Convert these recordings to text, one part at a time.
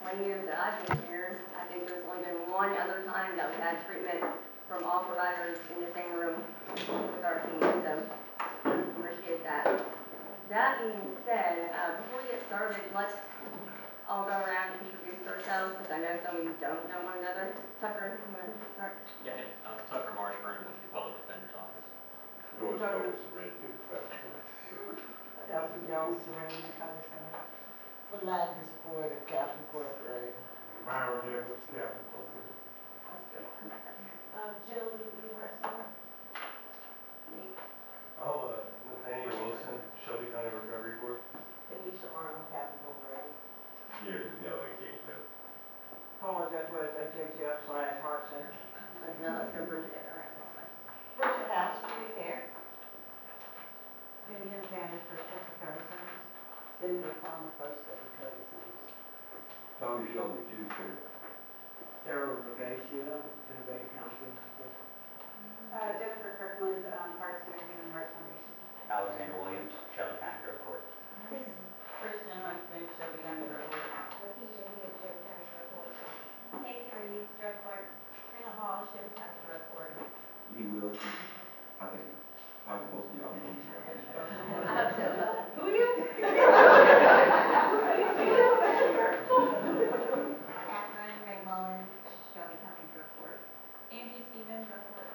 20 years that I've been here, I think there's only been one other time that we had treatment from all providers in the same room with our team, so appreciate that. That being said, before we get started, let's all go around and introduce ourselves, because I know some of you don't know one another. Tucker, you want to start? Yeah, I'm Tucker Marshburn with the Public Defender's Office. George Cole, Serenity Professional. Elsie Jones, Serenity Recovery Center. Atlantis Board of Cap Incorporated. Myron Nichols, Captain Corporate. Let's go. Come back up here. Jill Lee Wrestler. Nate. I'm Nathaniel Wilson, Shelby County Recovery Court. Denisha Arnold, Cap Incorporated. Years ago, they came to. Paula Duckworth, HHF/Heart Center. Now let's go Bridget around this way. Richard House, Repair. Vivian Sanders, First Step Recovery Center. Cindy Palmer, First Step Recovery Center. Tony Shelby, Jr. Sarah Regatio, Innovative Counseling. Jennifer Kirkland, Heart Center, Human Rights Foundation. Alexander Williams, Shelby County Drug Court. Kristen Huntsman, Shelby County Drug Court. Casey Reeves, Drug Court. Trina Hall, Shelby County Drug Court. He will. I think probably most of y'all know. I hope so. Who are you? Catherine Ray Mullen, Shelby County Drug Court. Angie Stevens, Drug Court.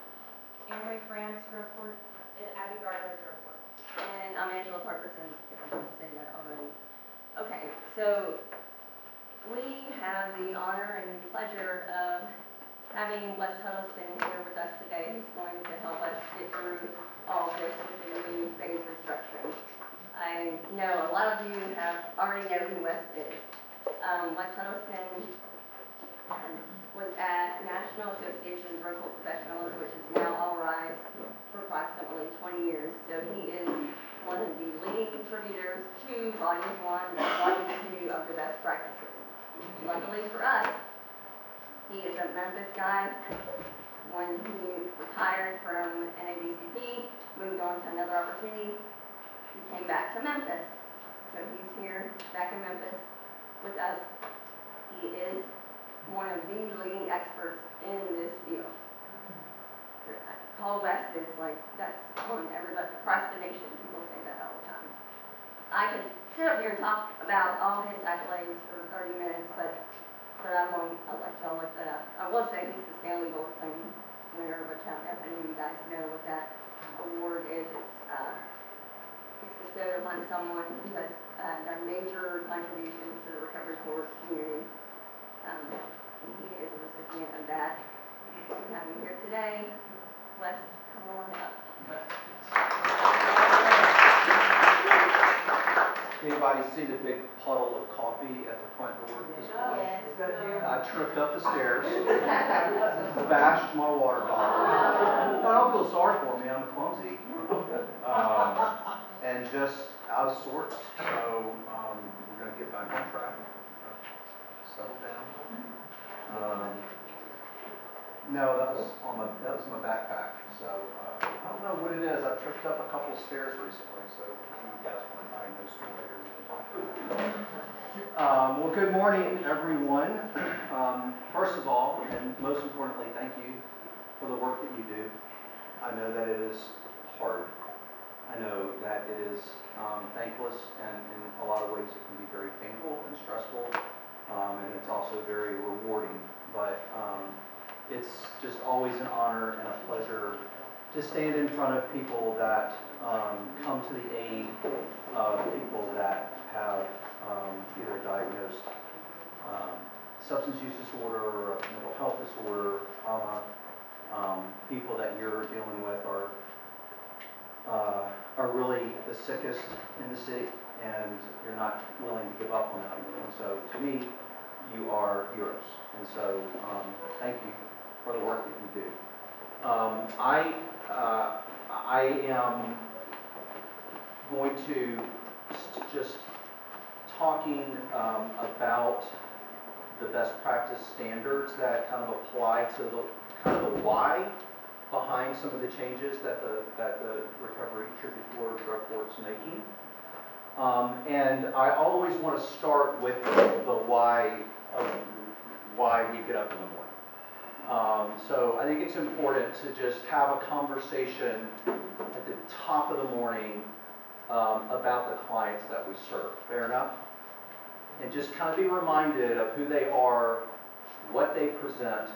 Emery France, Drug Court. And Abby Gardner, Drug Court. And I'm Angela Parkerson, if I didn't say that already. Okay, so we have the honor and pleasure of having Wes Huddleston here with us today, who's going to help us get through all of this with the new phase restructuring. I know a lot of you already know who Wes is. Wes Huddleston was at National Association of Drug Court Professionals, which is now All Rise, for approximately 20 years. So he is one of the leading contributors to Volume 1 and Volume 2 of the best practices. Luckily for us, he is a Memphis guy. When he retired from NADCP, moved on to another opportunity, he came back to Memphis. So he's here, back in Memphis with us. He is one of the leading experts in this field. Paul West is like, that's on everybody, procrastination, people say that all the time. I could sit up here and talk about all his accolades for 30 minutes, but I won't. I'll let y'all look that up. I will say he's the Stanley Goldstein winner, which I don't know if any of you guys know what that award is. It's bestowed upon someone who has done major contributions to the recovery court community. And he is a recipient of that. We have him here today. Wes, come on up. Anybody see the big puddle of coffee at the front door this morning? I tripped up the stairs, bashed my water bottle. No, don't feel sorry for me, I'm clumsy. And just out of sorts, so we're going to get back on track. Settle down. No, that was my backpack. So I don't know what it is. I tripped up a couple of stairs recently. So if you guys want to diagnose me later, we can talk about it. Well, good morning, everyone. First of all, and most importantly, thank you for the work that you do. I know that it is hard. I know that it is thankless, and in a lot of ways it can be very painful and stressful, and it's also very rewarding. But it's just always an honor and a pleasure to stand in front of people that come to the aid of people that have either diagnosed substance use disorder or mental health disorder, trauma. People that you're dealing with are really the sickest in the city, and you're not willing to give up on them. And so to me, you are heroes. And so thank you for the work that you do. I am going to just talking about the best practice standards that kind of apply to the kind of the why behind some of the changes that the Recovery Treatment Board of Drug Court's making. And I always want to start with the why of why we get up in the morning. So I think it's important to just have a conversation at the top of the morning about the clients that we serve. Fair enough? And just kind of be reminded of who they are, what they present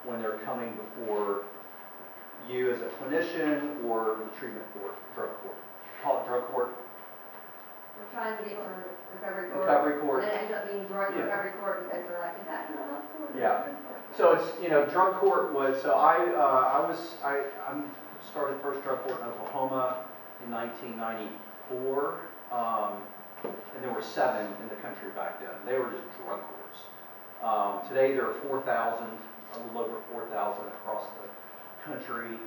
when they're coming before you as a clinician or the treatment court, drug court. Call it drug court. We're trying to get to recovery court. Recovery court. And it ends up being drug Yeah. recovery court because we're like, is that not enough court? Yeah. So it's, drug court was, so I started the first drug court in Oklahoma in 1994. And there were 7 in the country back then. They were just drug courts. Today there are 4,000, a little over 4,000 across the country,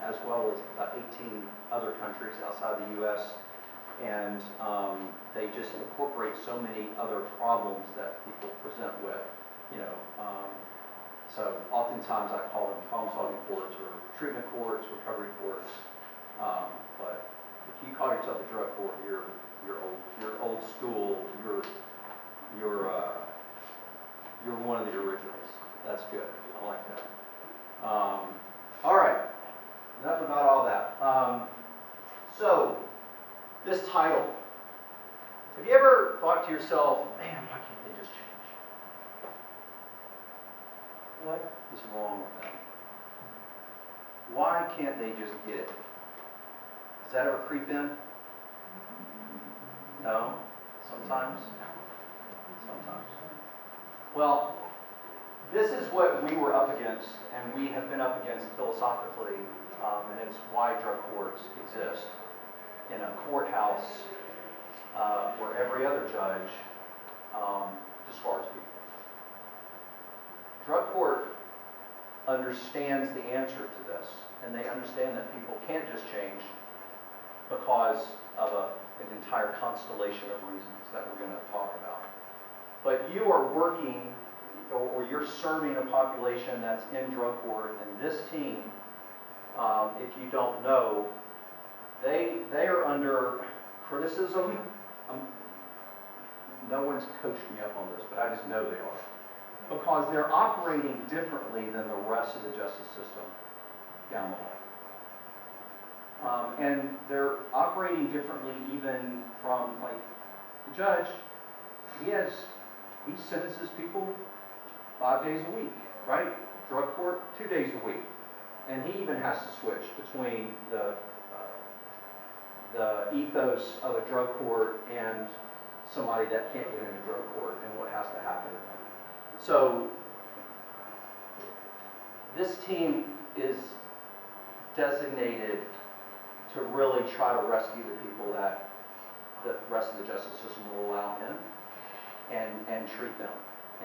as well as about 18 other countries outside the U.S. And they just incorporate so many other problems that people present with, So oftentimes I call them problem-solving courts or treatment courts, recovery courts. But if you call yourself a drug court, you're old school. You're one of the originals. That's good. I like that. All right. Enough about all that. So this title. Have you ever thought to yourself, man, why can't they just change? What is wrong with them? Why can't they just get it? Does that ever creep in? No? Sometimes? Sometimes. Well, this is what we were up against, and we have been up against philosophically, and it's why drug courts exist in a courthouse where every other judge discards people. Drug court understands the answer to this, and they understand that people can't just change because of an entire constellation of reasons that we're going to talk about. But you are working, or you're serving a population that's in drug court, and this team, if you don't know, they are under criticism. No one's coached me up on this, but I just know they are. Because they're operating differently than the rest of the justice system down the hall. And they're operating differently even from, like, the judge, he sentences people 5 days a week, right? Drug court, 2 days a week. And he even has to switch between the ethos of a drug court and somebody that can't get into drug court and what has to happen. So this team is designated to really try to rescue the people that the rest of the justice system will allow in and treat them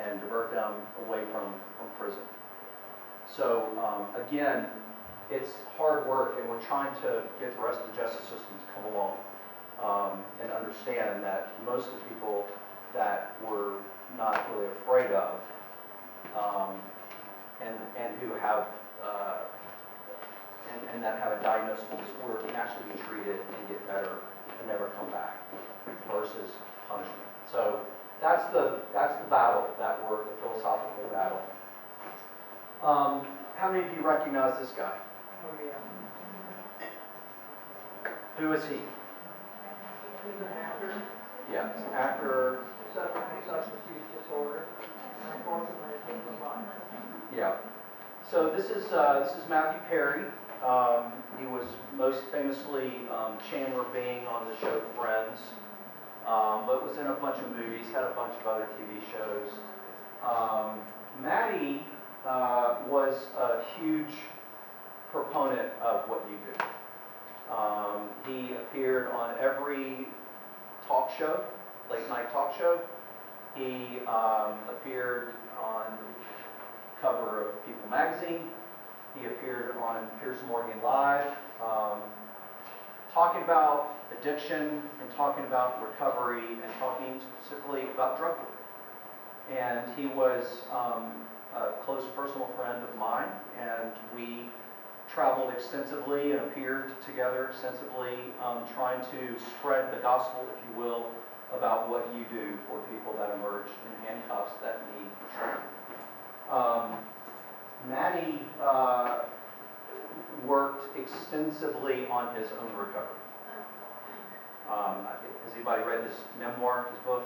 and divert them away from prison. So again, it's hard work, and we're trying to get the rest of the justice system to come along and understand that most of the people that we're not really afraid of and who have and that have a diagnosable disorder can actually be treated and get better and never come back versus punishment. So that's the battle that we're, the philosophical battle. How many of you recognize this guy? Oh, yeah. Who is he? He's an actor, Yeah, he's an actor. suffering from substance use disorder, and unfortunately, he was violent. Yeah. So this is Matthew Perry. He was most famously Chandler Bing on the show Friends, but was in a bunch of movies, had a bunch of other TV shows. Matty was a huge proponent of what you do. He appeared on every talk show, late night talk show. He appeared on the cover of People magazine. He appeared on Piers Morgan Live, talking about addiction and talking about recovery and talking specifically about drug court. And he was a close personal friend of mine, and we traveled extensively and appeared together extensively, trying to spread the gospel, if you will, about what you do for people that emerge in handcuffs that need treatment. extensively on his own recovery. Has anybody read his memoir, his book?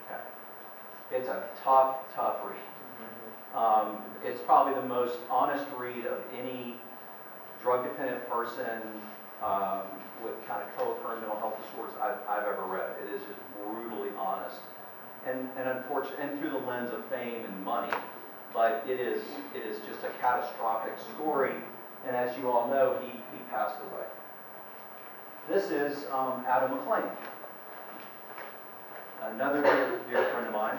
Okay. It's a tough, tough read. It's probably the most honest read of any drug-dependent person with kind of co-occurring mental health disorders I've ever read. It is just brutally honest, and unfortunately, and through the lens of fame and money. But it is just a catastrophic story, and as you all know, he passed away. This is Adam McLean, another dear friend of mine.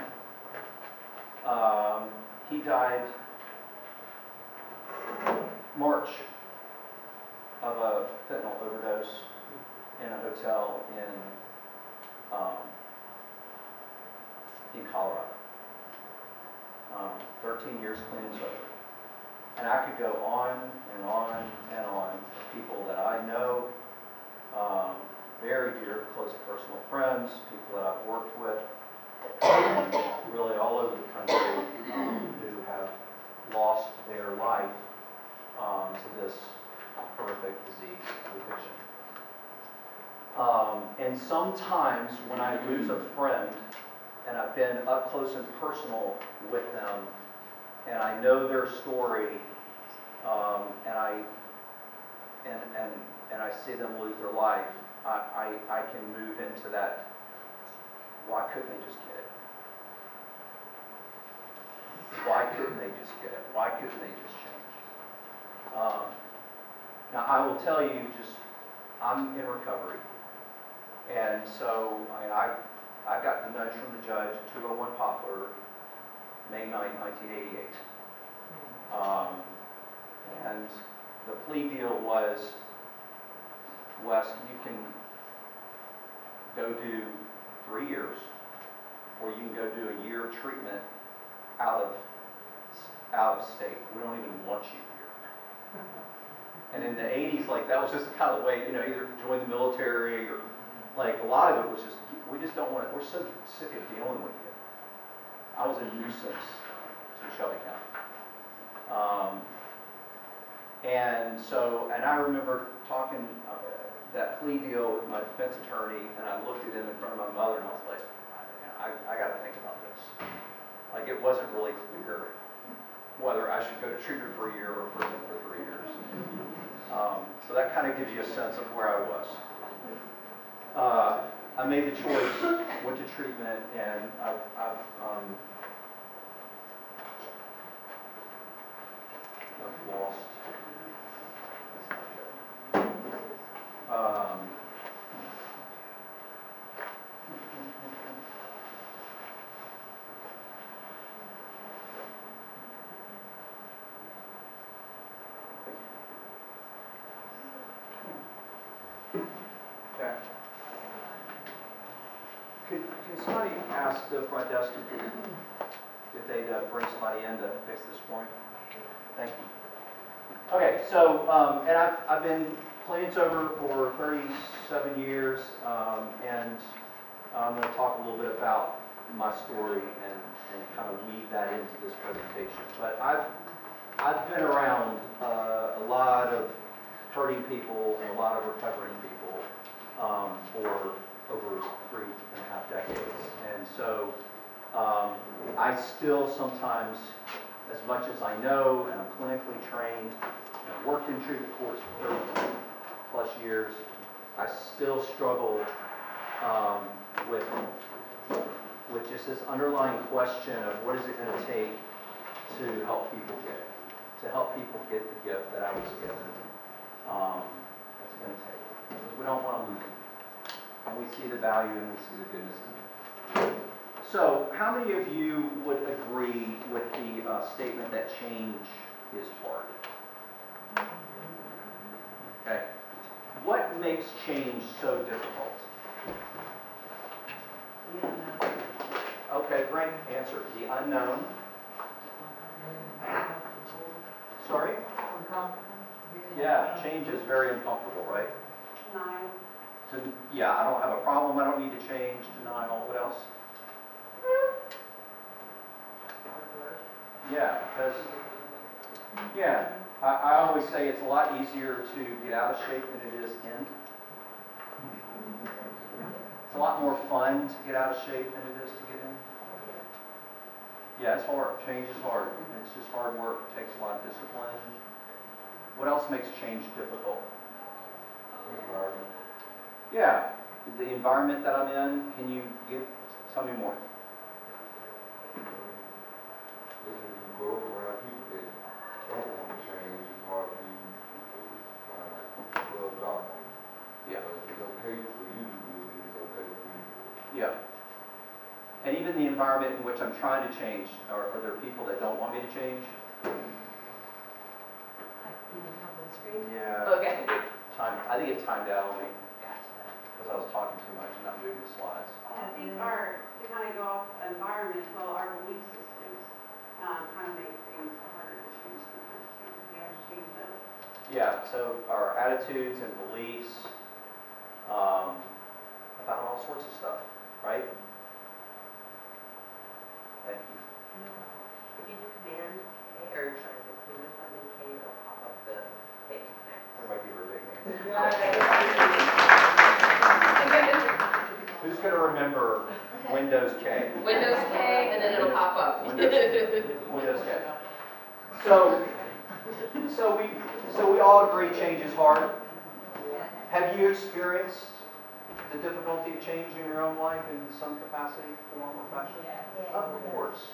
He died March of a fentanyl overdose in a hotel in Colorado. 13 years clean and sober. And I could go on and on and on. People that I know, very dear, close personal friends, people that I've worked with, really all over the country, who have lost their life to this horrific disease of addiction. And sometimes when I lose a friend, and I've been up close and personal with them, and I know their story, and I see them lose their life, I can move into that. Why couldn't they just get it? Why couldn't they just get it? Why couldn't they just change? Now I will tell you, I'm in recovery, and so I got the nudge from the judge, 201 Poplar, May 9, 1988. And the plea deal was, Wes, you can go do 3 years, or you can go do a year of treatment out of state. We don't even want you here. And in the 80s, like, that was just the kind of way, either join the military or, like, a lot of it was just, we just don't want it. We're so sick of dealing with you. I was a nuisance to Shelby County. And I remember talking that plea deal with my defense attorney, and I looked at him in front of my mother, and I was like, I got to think about this. Like, it wasn't really clear whether I should go to treatment for a year or prison for 3 years. So that kind of gives you a sense of where I was. I made the choice, went to treatment, and I've lost. Okay. Can somebody ask the front desk if they'd bring somebody in to fix this point? Thank you. Okay, so, and I've been clean and sober for 37 years, and I'm going to talk a little bit about my story and kind of weave that into this presentation. But I've been around a lot of hurting people and a lot of recovering people for over 3.5 decades. And so I still sometimes, as much as I know, and I'm clinically trained, and I've worked in treatment courts for 30 plus years, I still struggle with just this underlying question of what is it going to take to help people get it, to help people get the gift that I was given. What's it going to take? Because we don't want to lose it. And we see the value and we see the goodness in it. So, how many of you would agree with the statement that change is hard? Okay. What makes change so difficult? Okay, great answer. The unknown. Sorry? Yeah, change is very uncomfortable, right? Denial. Yeah, I don't have a problem, I don't need to change, denial, what else? Yeah, because, yeah, I always say it's a lot easier to get out of shape than it is in. It's a lot more fun to get out of shape than it is to get in. Yeah, it's hard. Change is hard. It's just hard work. It takes a lot of discipline. What else makes change difficult? Environment. Yeah, the environment that I'm in. Can you tell me more? When you grow up around people that don't want to change, it's hard for you to kind of like rub off on them. Yeah. So it's okay for you to do it, it's okay for me to do it. Yeah. And even the environment in which I'm trying to change, are there people that don't want me to change? Yeah. Okay. I think it timed out on me because I was talking too much and not moving the slides. I think to kind of go off environment as well, our belief systems kind of make things harder to change sometimes too. We have to change those. Yeah, so our attitudes and beliefs about all sorts of stuff, right? Thank you. If you do command K or try to command button K, it'll pop up the page next. Everybody give her a big hand. Who's going to remember Windows K? Windows K, and then it'll pop up. Windows K. So we all agree change is hard. Have you experienced the difficulty of change in your own life in some capacity, form, or fashion? Of course.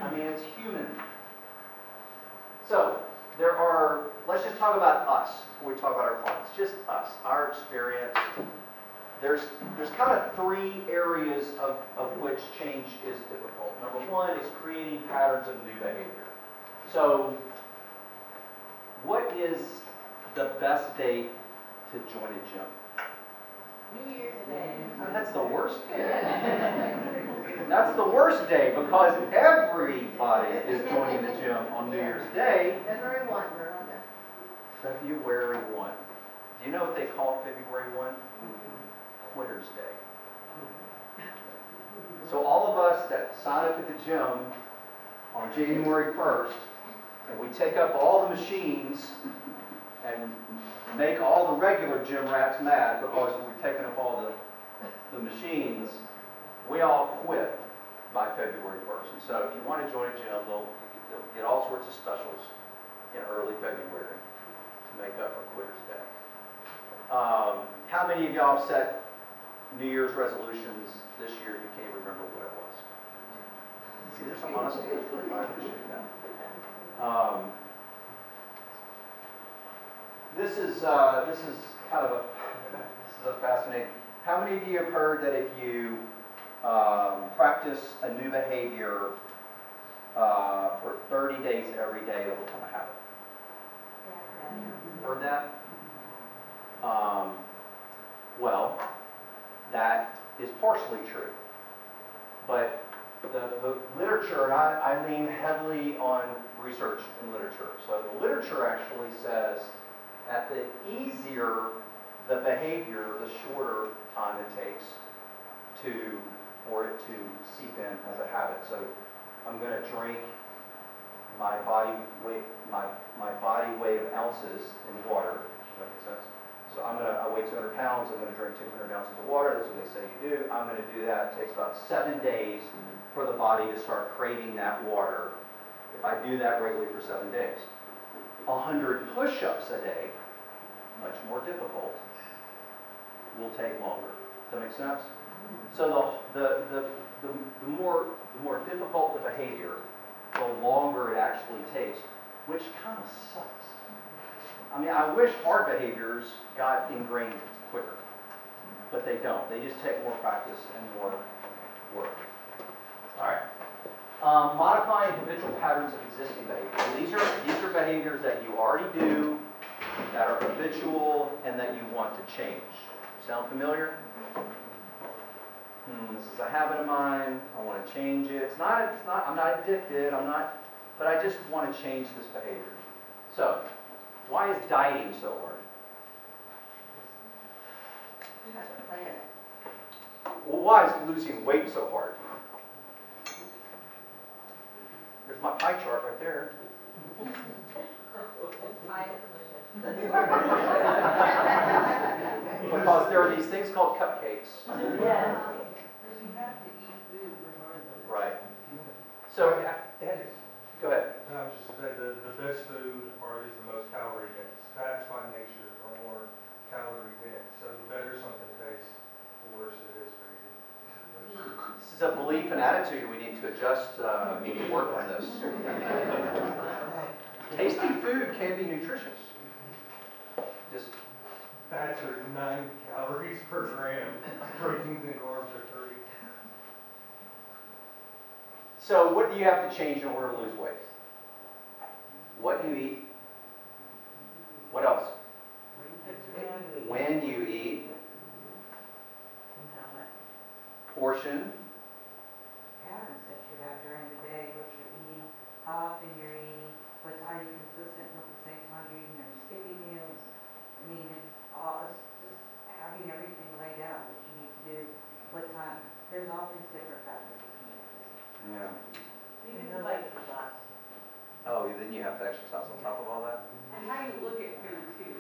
I mean, it's human. So let's just talk about us before we talk about our clients. Just us, our experience. There's kind of three areas of which change is difficult. Number one is creating patterns of new behavior. So, what is the best date to join a gym? New Year's Day. That's the worst day. That's the worst day because everybody is joining the gym on New Year's Day. February 1, we're on there. February 1. Do you know what they call February 1? Quitter's Day. So all of us that sign up at the gym on January 1st, and we take up all the machines and make all the regular gym rats mad because we've taken up all the machines, we all quit by February 1st. And so if you want to join a gym, they'll get all sorts of specials in early February to make up for Quitter's Day. How many of y'all have set New Year's resolutions this year you can't remember what it was? See, there's some honesty. I appreciate that. This is kind of a fascinating. How many of you have heard that if you practice a new behavior for 30 days every day, it'll become a habit? Heard that? Well, that is partially true. But the literature, and I lean heavily on research and literature. So the literature actually says that the easier the behavior, the shorter time it takes for it to seep in as a habit. So I'm going to drink my body weight of ounces in water. Does that make sense? So I weigh 200 pounds, I'm going to drink 200 ounces of water. That's what they say you do. I'm going to do that. It takes about 7 days for the body to start craving that water if I do that regularly for 7 days. 100 push-ups a day, much more difficult, will take longer. Does that make sense? So the more difficult the behavior, the longer it actually takes, which kind of sucks. I mean, I wish hard behaviors got ingrained quicker, but they don't. They just take more practice and more work. All right. Modifying habitual patterns of existing behaviors. So these are behaviors that you already do, that are habitual, and that you want to change. Sound familiar? This is a habit of mine. I want to change it. I'm not addicted. But I just want to change this behavior. So, why is dieting so hard? You have to plan it. Well, why is losing weight so hard? There's my pie chart right there. Pie is delicious. Because there are these things called cupcakes. Yeah. Because you have to eat food regardless. Right. So, Ed, go ahead. I was just saying, the best food are always the most calorie dense. Fats by nature are more calorie dense, so the better something tastes, the worse it is for you. This is a belief and attitude we need to adjust, we need to work on this. Tasty food can be nutritious. Just, Fats are 9 calories per gram, proteins and carbs are 3. so what do you have to change in order to lose weight? What you eat. What else? When you eat. Portion. Patterns that you have during the day, what you're eating, how often you're eating, what are you consistent with the same time you're eating, or skipping meals. I mean, it's just having everything laid out, what you need to do, what time. There's all these different factors. Yeah. Even the exercise. Oh, then you have to exercise on top of all that? And how you look at food too,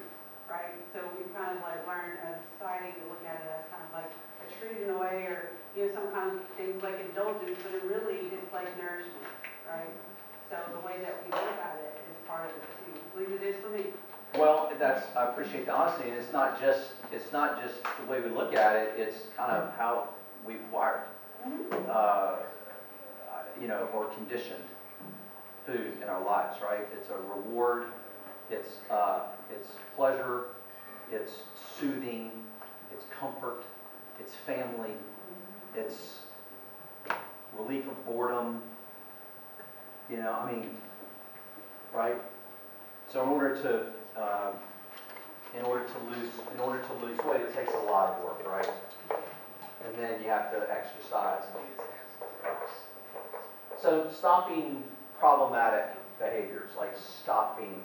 right? So we've kind of like learned as a society to look at it as kind of like a treat in a way, or, some kind of things like indulgence, but it really is like nourishment, right? So the way that we look at it is part of it too. At least it is for me. Well, I appreciate the honesty, and it's not just the way we look at it, it's kind of how we've wired, or conditioned food in our lives, right? It's a reward, it's pleasure, it's soothing, it's comfort, it's family, it's relief of boredom, right? So in order to lose weight, it takes a lot of work, right? And then you have to exercise. So stopping problematic behaviors, like stopping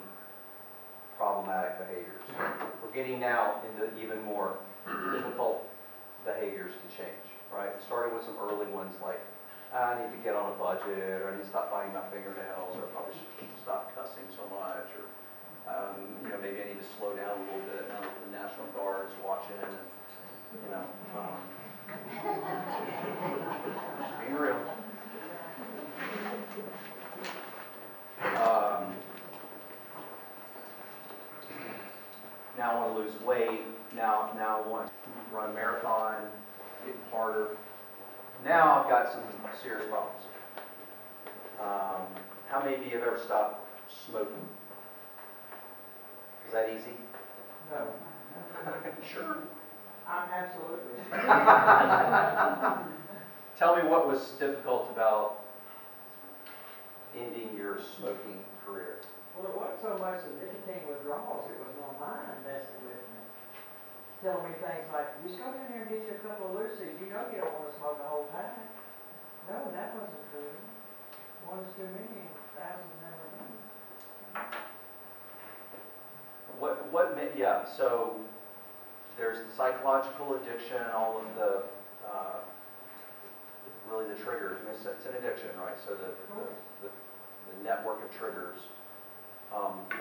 problematic behaviors. We're getting now into even more difficult behaviors to change, right? It started with some early ones like, I need to get on a budget, or I need to stop biting my fingernails, or I probably should stop cussing so much, or maybe I need to slow down a little bit now that the National Guard is watching, and just being real. Now I want to lose weight. Now I want to run a marathon, getting harder. Now I've got some serious problems. How many of you have ever stopped smoking? Is that easy? No, Sure. I'm absolutely. Tell me what was difficult about ending your smoking career. Well, it wasn't so much the nicotine withdrawals, it was my mind messing with me. Telling me things like, just go down here and get you a couple of Lucy's, you don't want to smoke a whole pack. No, that wasn't true. One's too many, thousands never done. So there's the psychological addiction, all of the, really the triggers. I mean, it's an addiction, right? So the network of triggers. A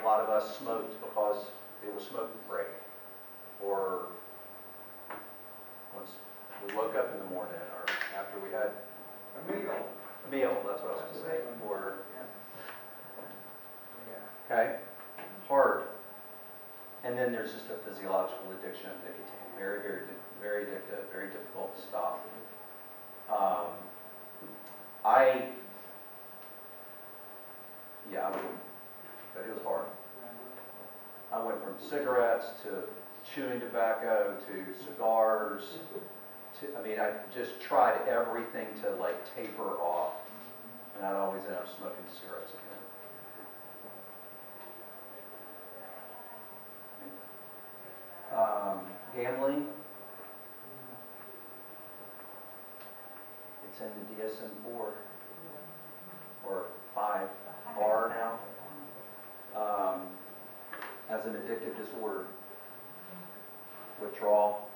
lot of us smoked because it was smoking break, or once we woke up in the morning, or after we had A meal. a meal, that's what I was going to say, or, okay, hard. And then there's just a physiological addiction of nicotine, very, very, very addictive, very difficult to stop. But it was hard. I went from cigarettes to chewing tobacco to cigars. I just tried everything to taper off, and I'd always end up smoking cigarettes again. Gambling. It's in the DSM-4 or 5R now. As an addictive disorder, withdrawal,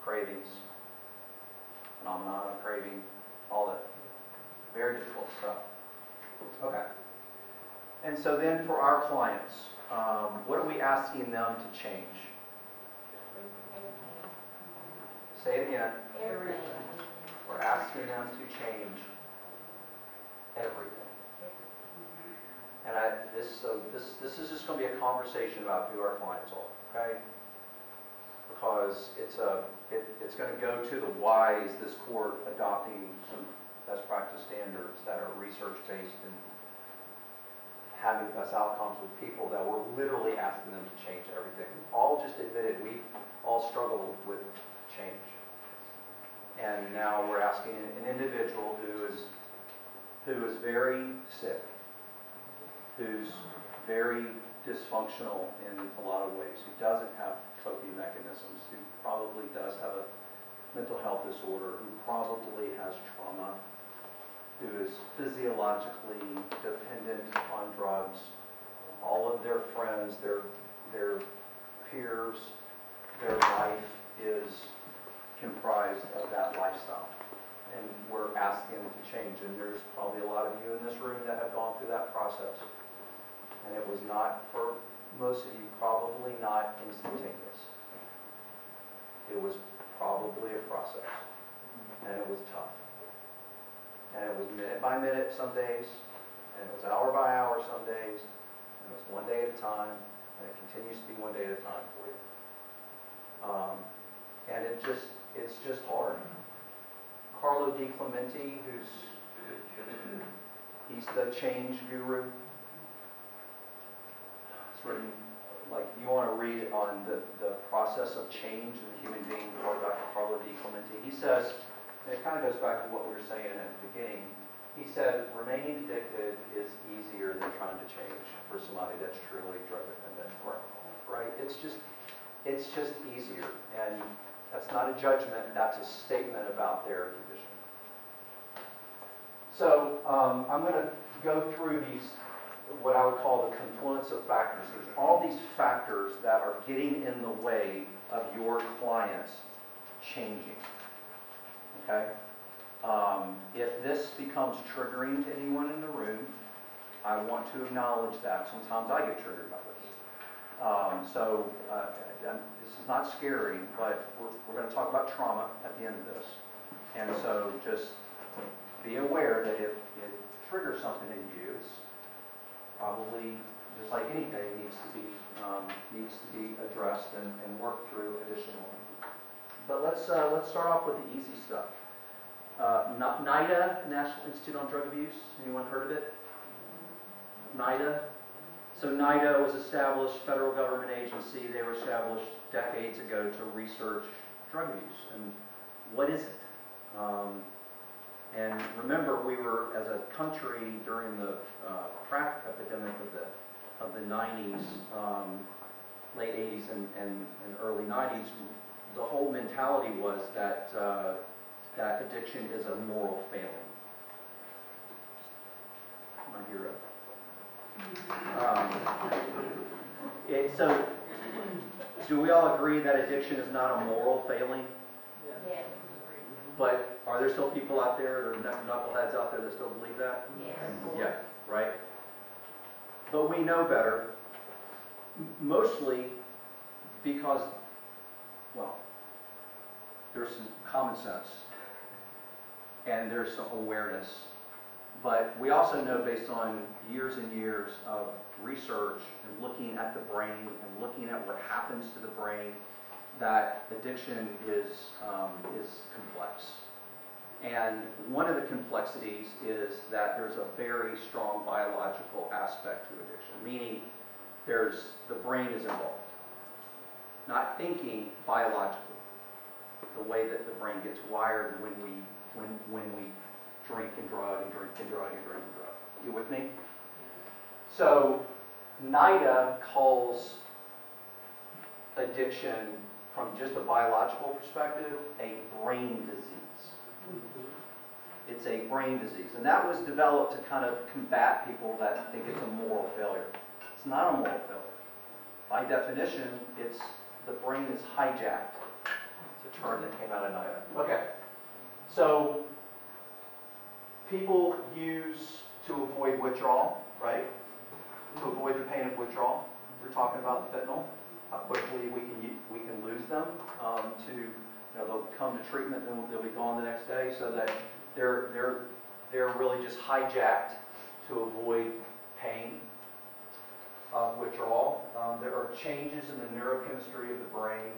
cravings, phenomenon of craving, all that very difficult stuff. Okay. And so then for our clients, what are we asking them to change? Say it again. We're asking them to change everything. And this is just going to be a conversation about who our clients are, okay? Because it's going to go to the why is this court adopting some best practice standards that are research-based and having the best outcomes with people that we're literally asking them to change everything. All just admitted we all struggle with change. And now we're asking an individual who is very sick, who's very dysfunctional in a lot of ways, who doesn't have coping mechanisms, who probably does have a mental health disorder, who probably has trauma, who is physiologically dependent on drugs. All of their friends, their peers, their life is comprised of that lifestyle. And we're asking them to change. And there's probably a lot of you in this room that have gone through that process. And it was not, for most of you, probably not instantaneous. It was probably a process. And it was tough. And it was minute by minute some days, and it was hour by hour some days, and it was one day at a time, and it continues to be one day at a time for you. And it's just hard. Carlo Di Clementi, he's the change guru. It's written, like, you want to read on the process of change in the human being by Dr. Carlo Di Clementi. He says, and it kind of goes back to what we were saying at the beginning. He said, remaining addicted is easier than trying to change for somebody that's truly drug dependent or alcoholic, right? It's just easier. And that's not a judgment, that's a statement about their condition. So I'm going to go through these, what I would call the confluence of factors. There's all these factors that are getting in the way of your clients changing. Okay? If this becomes triggering to anyone in the room, I want to acknowledge that. Sometimes I get triggered by this. This is not scary, but we're going to talk about trauma at the end of this. And so just be aware that if it triggers something in you, it's probably, just like anything, needs to be addressed and worked through additionally. But let's start off with the easy stuff. NIDA, National Institute on Drug Abuse. Anyone heard of it? NIDA. So NIDA was established, federal government agency. They were established decades ago to research drug abuse. And what is it? And remember, we were, as a country, during the crack epidemic of the 90s, late 80s and early 90s, the whole mentality was that that addiction is a moral failing. My hero. So, do we all agree that addiction is not a moral failing? Yes. But are there still people out there, or knuckleheads out there that still believe that? Yes. Yeah, right? But we know better, mostly because, well, there's some common sense and there's some awareness. But we also know, based on years and years of research and looking at the brain and looking at what happens to the brain, that addiction is complex. And one of the complexities is that there's a very strong biological aspect to addiction, meaning the brain is involved. Not thinking, biological. The way that the brain gets wired when we drink and drug and drink and drug and drink and drug. You with me? So NIDA calls addiction, from just a biological perspective, a brain disease. It's a brain disease. And that was developed to kind of combat people that think it's a moral failure. It's not a moral failure. By definition, the brain is hijacked. It's a term that came out of NIDA. Okay. So people use to avoid withdrawal, right? To avoid the pain of withdrawal. You're talking about fentanyl, how quickly we can lose them to, they'll come to treatment and they'll be gone the next day, so that they're really just hijacked to avoid pain, withdrawal. There are changes in the neurochemistry of the brain.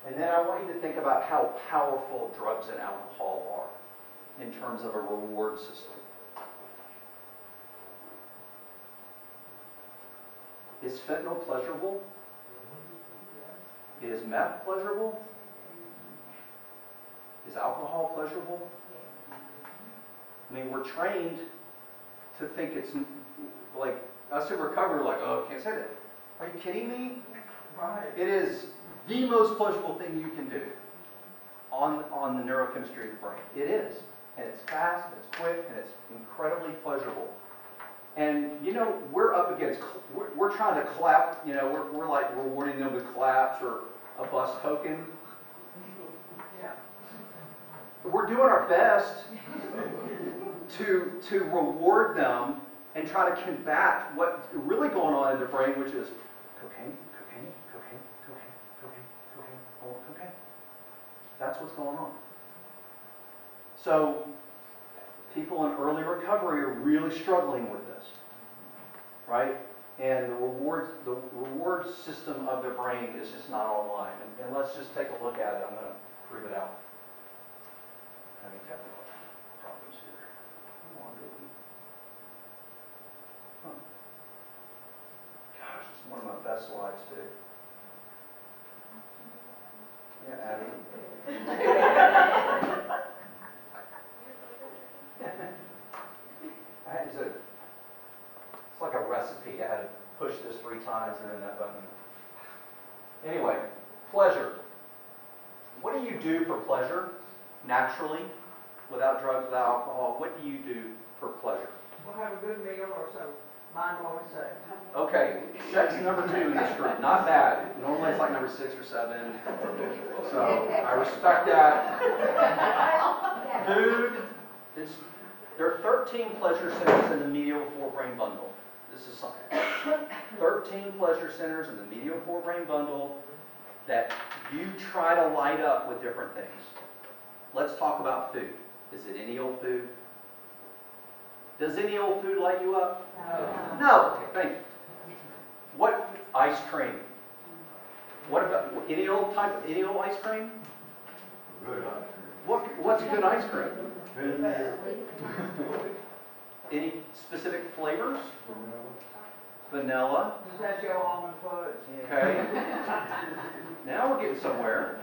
And then I want you to think about how powerful drugs and alcohol are in terms of a reward system. Is fentanyl pleasurable? Is meth pleasurable? Is alcohol pleasurable? I mean, we're trained to think it's like, us in recovery, like, oh, I can't say that. Are you kidding me? Right. It is the most pleasurable thing you can do on the neurochemistry of the brain. It is. And it's fast, and it's quick, and it's incredibly pleasurable. And, we're up against, we're trying to clap, we're like rewarding them with claps or a bus token. Yeah. We're doing our best to reward them and try to combat what's really going on in their brain, which is cocaine, cocaine, cocaine, cocaine, cocaine, cocaine, more cocaine. That's what's going on. So people in early recovery are really struggling with this, right? And the reward system of their brain is just not online. And let's just take a look at it. I'm going to prove it out. Having technical problems here. Come on, baby. Huh. Gosh, it's one of my best slides too. Yeah, Abby. It's like a recipe. I had to push this 3 times and then that button. Anyway, pleasure. What do you do for pleasure naturally, without drugs, without alcohol? What do you do for pleasure? We'll have a good meal or so, mind-blowing sex. Okay, sex number 2 in this group, not bad. Normally it's like number 6 or 7. So I respect that. Food, there are 13 pleasure centers in the medial forebrain bundle. This is something. 13 pleasure centers in the medial forebrain bundle that you try to light up with different things. Let's talk about food. Is it any old food? Does any old food light you up? No. No. Okay, thank you. What ice cream? What about any old ice cream? Good ice What's good ice cream? cream. Any specific flavors? Vanilla. Pistachio almond fudge. Okay. Now we're getting somewhere.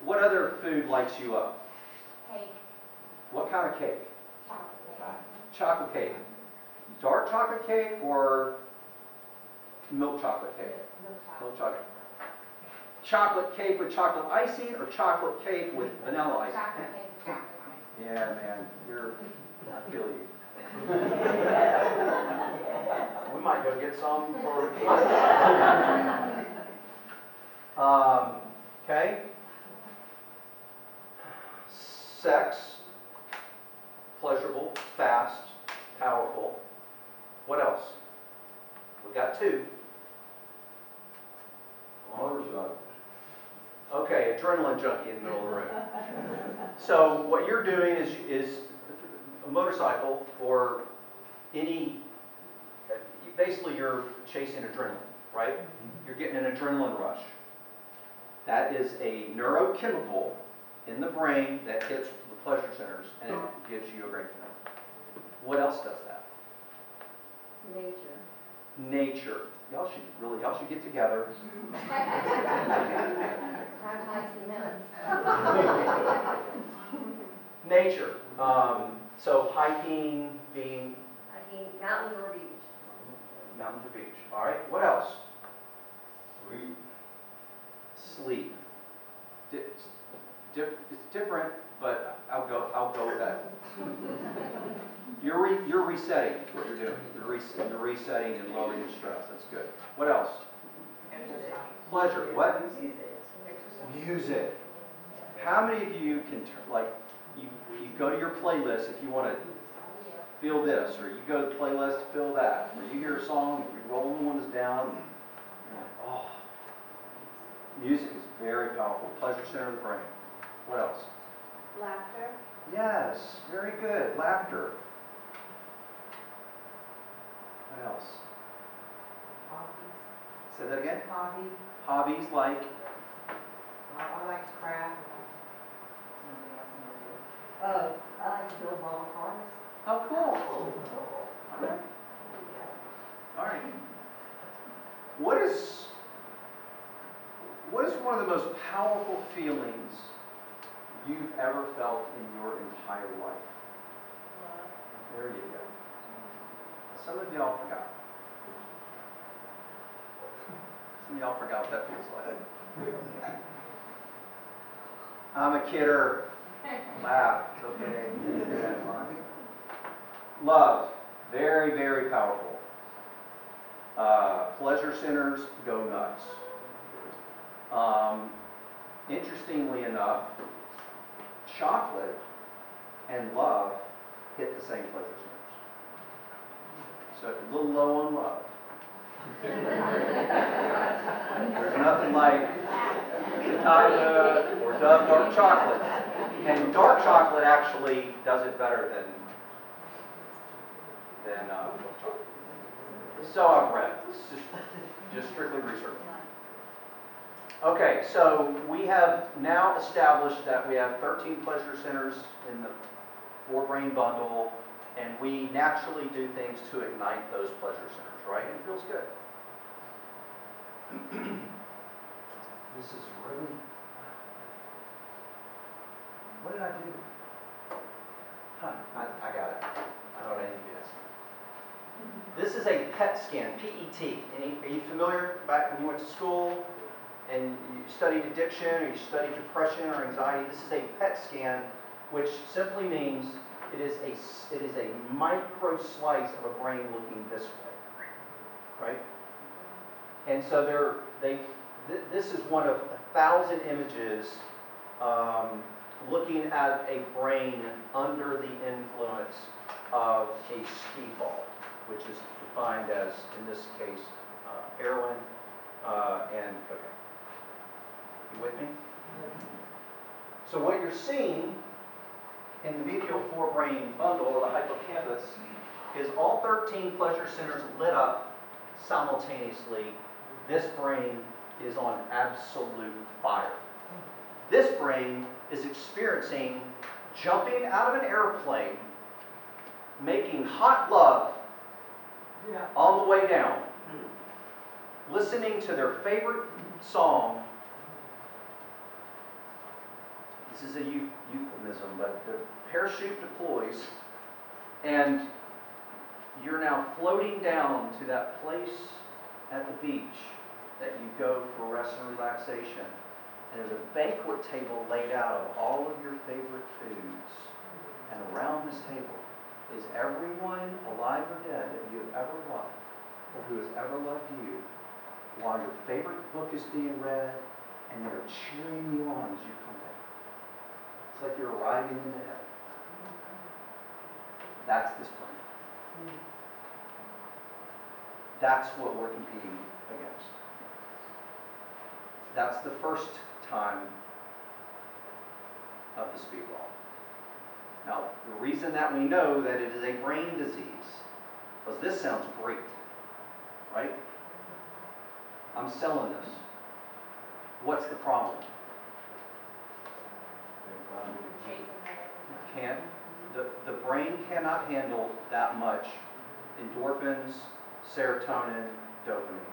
What other food lights you up? Cake. What kind of cake? Chocolate. Chocolate cake. Dark chocolate cake or milk chocolate cake? Milk chocolate. Chocolate cake with chocolate icing or chocolate cake with vanilla icing? Chocolate cake, chocolate. Yeah, man, I feel you. We might go get some for. Okay. Sex, pleasurable, fast, powerful. What else? We got 2. Motorcycle. Okay, adrenaline junkie in the middle of the room. So what you're doing is a motorcycle or any, basically you're chasing adrenaline, right? You're getting an adrenaline rush. That is a neurochemical in the brain that hits the pleasure centers and it gives you a great feeling. What else does that? Nature. Nature. Y'all should get together. Nature. So hiking, being Hiking, mountains or beach. mountains or beach. All right. What else? Sweet. Sleep. It's different, but I'll go with that. You're resetting. Is what you're doing. You're resetting and lowering your stress. That's good. What else? Pleasure. What? Music. How many of you can you go to your playlist if you want to feel this, or you go to the playlist, feel that, or you hear a song, and you roll the windows down, and you're like, oh. Music is very powerful. Pleasure center of the brain. What else? Laughter. Yes, very good. Laughter. What else? Hobbies. Say that again. Hobbies. Hobbies like? I like to craft. Somebody else knows it. I like to build model cars. Oh, cool. All right. All right. What is one of the most powerful feelings you've ever felt in your entire life? There you go. Some of y'all forgot. Some of y'all forgot what that feels like. I'm a kidder. Laugh. Okay. Yeah, fine. Love. Very, very powerful. Pleasure centers go nuts. Interestingly enough, chocolate and love hit the same pleasure centers. So if you're a little low on love, there's nothing like Italia or Dove dark chocolate. And dark chocolate actually does it better than milk chocolate. So I've read. It's just strictly research. Okay, so we have now established that we have 13 pleasure centers in the four-brain bundle, and we naturally do things to ignite those pleasure centers, right? It feels good. This is really... What did I do? Huh, I got it. I don't need this. This is a PET scan, PET. Are you familiar back when you went to school and you studied addiction or you studied depression or anxiety? This is a PET scan, which simply means it is a micro slice of a brain looking this way, right? And so this is one of 1,000 images looking at a brain under the influence of a speedball, which is defined as, in this case, heroin and cocaine. You with me? So what you're seeing in the medial forebrain bundle, or the hippocampus, is all 13 pleasure centers lit up simultaneously. This brain is on absolute fire. This brain is experiencing jumping out of an airplane, making hot love on the way down, listening to their favorite song. This is a euphemism, but the parachute deploys, and you're now floating down to that place at the beach that you go for rest and relaxation. And there's a banquet table laid out of all of your favorite foods. And around this table is everyone, alive or dead, that you have ever loved, or who has ever loved you, while your favorite book is being read, and they're cheering you on as you come back. It's like you're arriving into heaven. That's this brain. That's what we're competing against. That's the first time of the speedball. Now, the reason that we know that it is a brain disease, because this sounds great, right? I'm selling this. What's the problem? The brain cannot handle that much endorphins, serotonin, dopamine.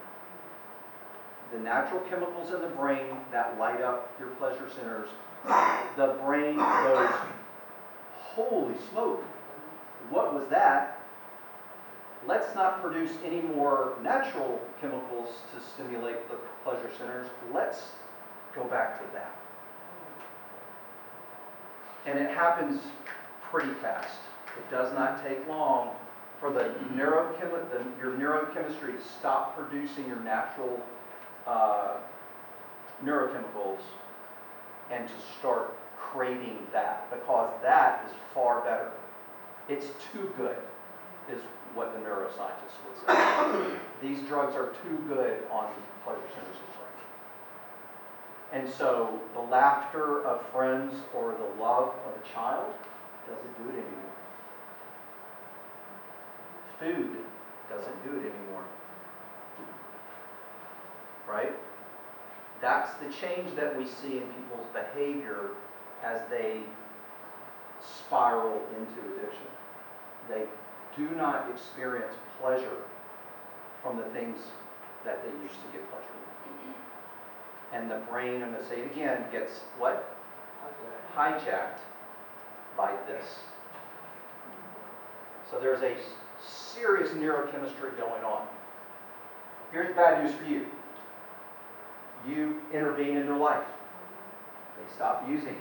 The natural chemicals in the brain that light up your pleasure centers, the brain goes, holy smoke, what was that? Let's not produce any more natural chemicals to stimulate the pleasure centers. Let's go back to that. And it happens pretty fast. It does not take long for your neurochemistry to stop producing your natural neurochemicals and to start craving that, because that is far better. It's too good. is what the neuroscientists would say. These drugs are too good on pleasure centers of the brain. And so the laughter of friends or the love of a child doesn't do it anymore. Food doesn't do it anymore. Right? That's the change that we see in people's behavior as they spiral into addiction. They do not experience pleasure from the things that they used to get pleasure with. And the brain, I'm going to say it again, gets what? Hijacked by this. So there's a serious neurochemistry going on. Here's the bad news for you. You intervene in their life. They stop using.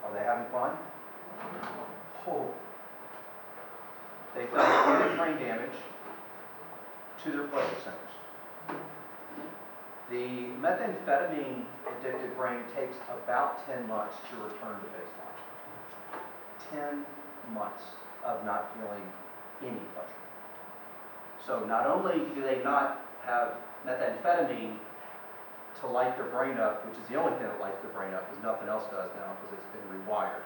Are they having fun? Oh. They've done organic brain damage to their pleasure centers. The methamphetamine addicted brain takes about 10 months to return to baseline. 10 months of not feeling any pleasure. So not only do they not have methamphetamine to light their brain up, which is the only thing that lights their brain up, because nothing else does now because it's been rewired.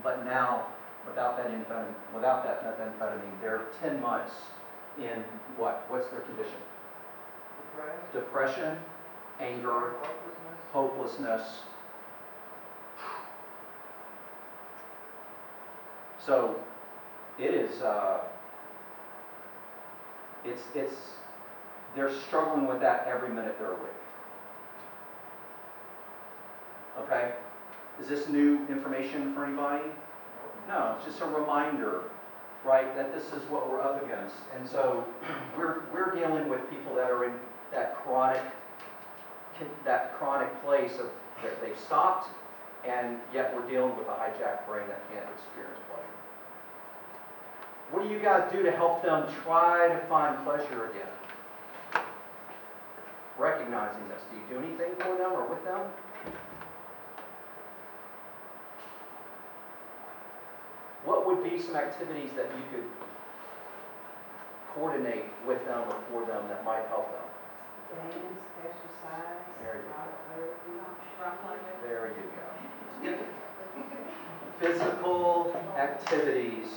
But now, without that methamphetamine, they're 10 months in what? What's their condition? Depression, anger, hopelessness. So it is, they're struggling with that every minute they're awake. Okay? Is this new information for anybody? No, it's just a reminder, right, that this is what we're up against. And so we're dealing with people that are in that chronic place of that they've stopped, and yet we're dealing with a hijacked brain that can't experience pleasure. What do you guys do to help them try to find pleasure again? Recognizing this, do you do anything for them or with them? What would be some activities that you could coordinate with them or for them that might help them? Games, exercise, There you go. Rock climbing. There you go. Physical activities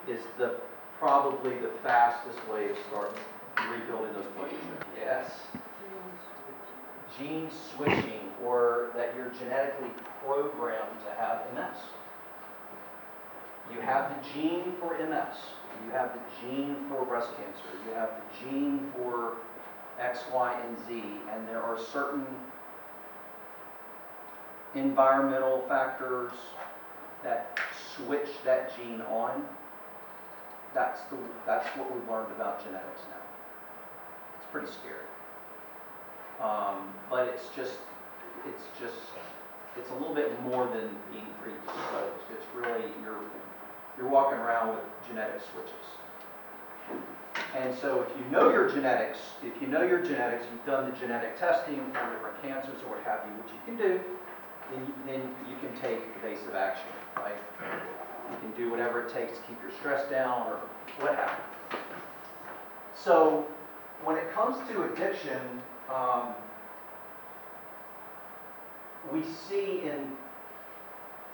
is probably the fastest way to start rebuilding those pleasures. Yes. Gene switching, or that you're genetically programmed to have MS. You have the gene for MS. You have the gene for breast cancer. You have the gene for X, Y, and Z. And there are certain environmental factors that switch that gene on. That's what we've learned about genetics now. It's pretty scary. But it's a little bit more than being predisposed. It's really, you're walking around with genetic switches. And so if you know your genetics, you've done the genetic testing for different cancers or what have you, which you can do, then you can take evasive action, right? You can do whatever it takes to keep your stress down or what have you. So when it comes to addiction, we see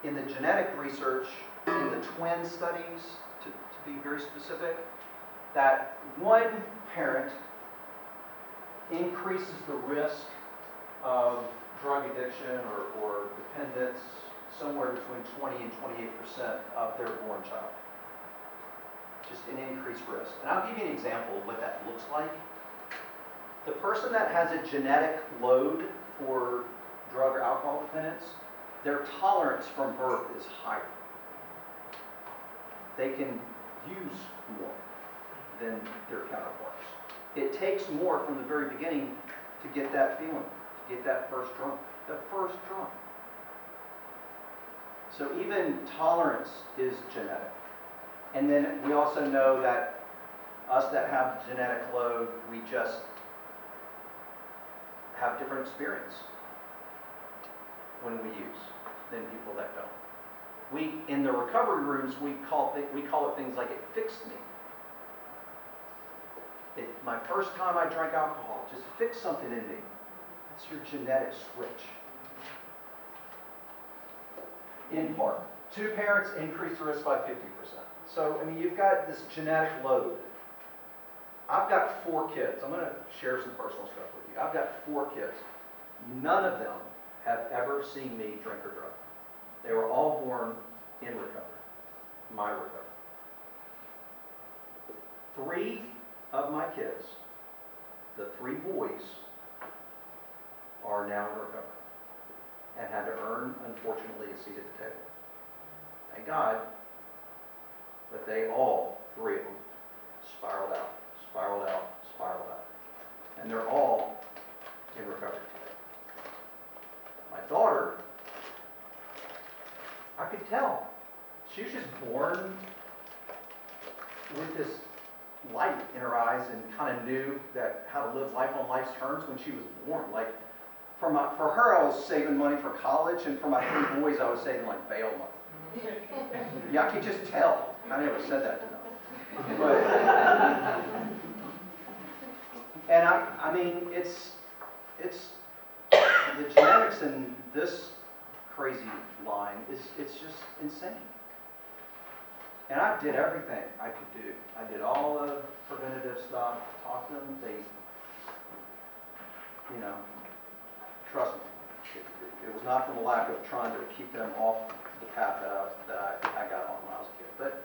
in the genetic research, in the twin studies, to be very specific, that one parent increases the risk of drug addiction or dependence somewhere between 20 and 28% of their born child. Just an increased risk. And I'll give you an example of what that looks like. The person that has a genetic load for drug or alcohol dependence, their tolerance from birth is higher. They can use more than their counterparts. It takes more from the very beginning to get that feeling, to get that first drunk. So even tolerance is genetic. And then we also know that us that have the genetic load, we just have different experience when we use than people that don't. in the recovery rooms, we call it things like it fixed me. My first time I drank alcohol just fixed something in me. It's your genetic switch. In part. 2 parents increase the risk by 50%. So, I mean, you've got this genetic load. I've got 4 kids. I'm going to share some personal stuff with you. I've got 4 kids. None of them have ever seen me drink or drug. They were all born in recovery, my recovery. 3 of my kids, the 3 boys, are now in recovery and had to earn, unfortunately, a seat at the table. Thank God, but they all, 3 of them, spiraled out, spiraled out, spiraled out. And they're all in recovery today. My daughter, I could tell. She was just born with this light in her eyes and kind of knew that how to live life on life's terms when she was born. Like, for her, I was saving money for college, and for my 3 boys, I was saving like bail money. Yeah, I could just tell. I never said that to them. But, and I mean, it's the genetics in this crazy line it's just insane. And I did everything I could do. I did all the preventative stuff, talked to them. They, you know, trust me, it was not from a lack of trying to keep them off the path that I got on when I was a kid. But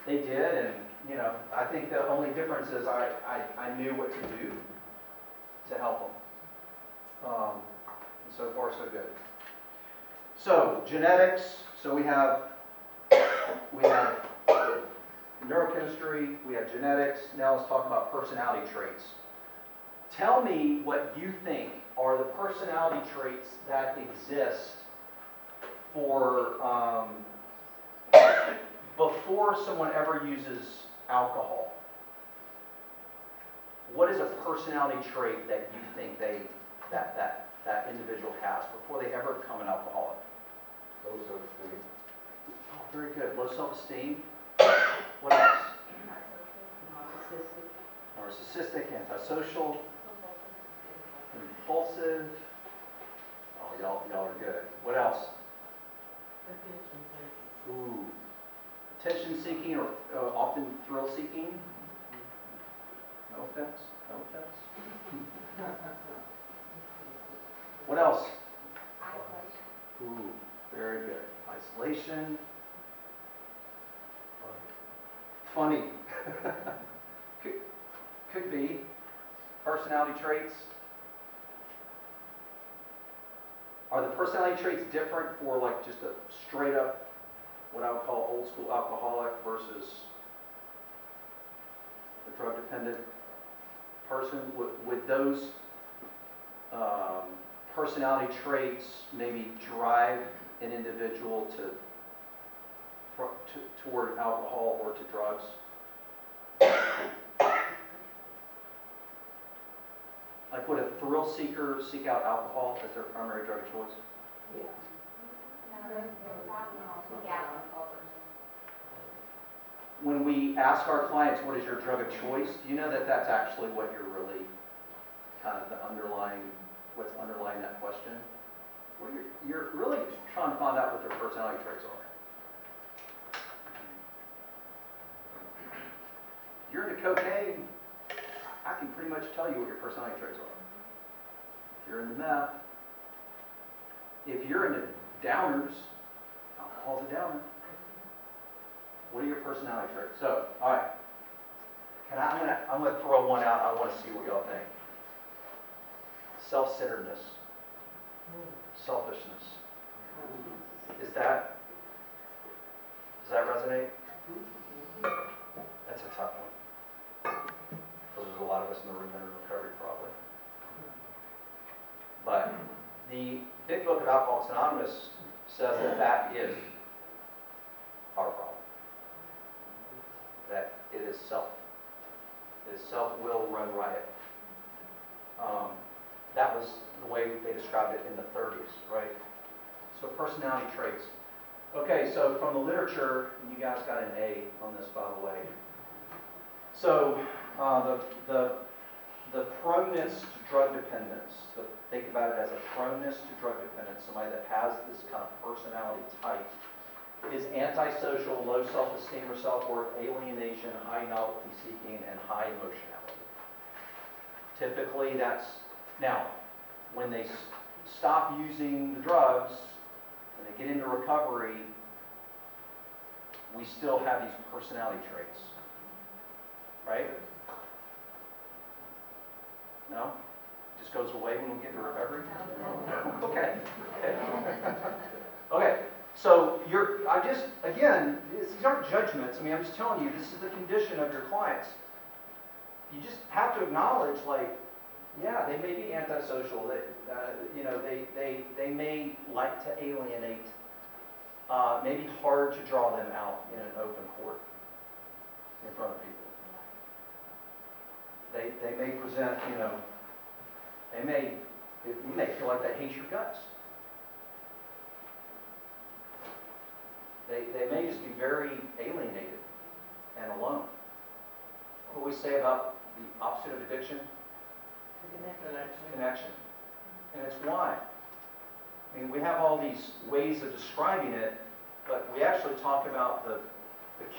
they did, and, you know, I think the only difference is I knew what to do to help them. And so far, so good. So, genetics. So we have neurochemistry, we have genetics. Now let's talk about personality traits. Tell me what you think are the personality traits that exist for before someone ever uses alcohol. What is a personality trait that you think that individual has before they ever become an alcoholic? Low self-esteem. Oh, very good. Low self-esteem. What else? Narcissistic, antisocial, impulsive. Oh, y'all are good. What else? Ooh. Attention-seeking or often thrill-seeking. No offense. No offense. What else? Ooh, very good. Isolation. Funny. Could be. Personality traits. Are the personality traits different for like just a straight up, what I would call old school alcoholic versus a drug dependent person? Would those personality traits maybe drive an individual toward alcohol or to drugs? Like, would a thrill seeker seek out alcohol as their primary drug of choice? When we ask our clients, what is your drug of choice, do you know that that's actually what you're really kind of what's underlying that question? Well, you're really trying to find out what their personality traits are. You're into cocaine, I can pretty much tell you what your personality traits are. If you're into meth, if you're into downers, alcohol's a downer. What are your personality traits? So, all right. I'm going to throw one out. I want to see what y'all think. Self-centeredness. Selfishness. Does that resonate? That's a tough one. Because there's a lot of us in the room that are in recovery, probably. But the Big Book of Alcoholics Anonymous says that is our problem. That it is self. It is self-will run riot. That was the way they described it in the 30s, right? So personality traits. Okay, so from the literature, and you guys got an A on this, by the way. So the proneness to drug dependence, think about it as a proneness to drug dependence, somebody that has this kind of personality type, is antisocial, low self-esteem or self-worth, alienation, high novelty seeking, and high emotionality. Typically that's, now, when they stop using the drugs, and they get into recovery, we still have these personality traits, right? No? It just goes away when we get into recovery? Okay. Okay. So again, these aren't judgments. I mean, I'm just telling you, this is the condition of your clients. You just have to acknowledge, like, yeah, they may be antisocial. They may like to alienate. Maybe hard to draw them out in an open court in front of people. They may present, you may feel like they hate your guts. They may just be very alienated and alone. What do we say about the opposite of addiction? Connection. And it's why. I mean, we have all these ways of describing it, but we actually talk about the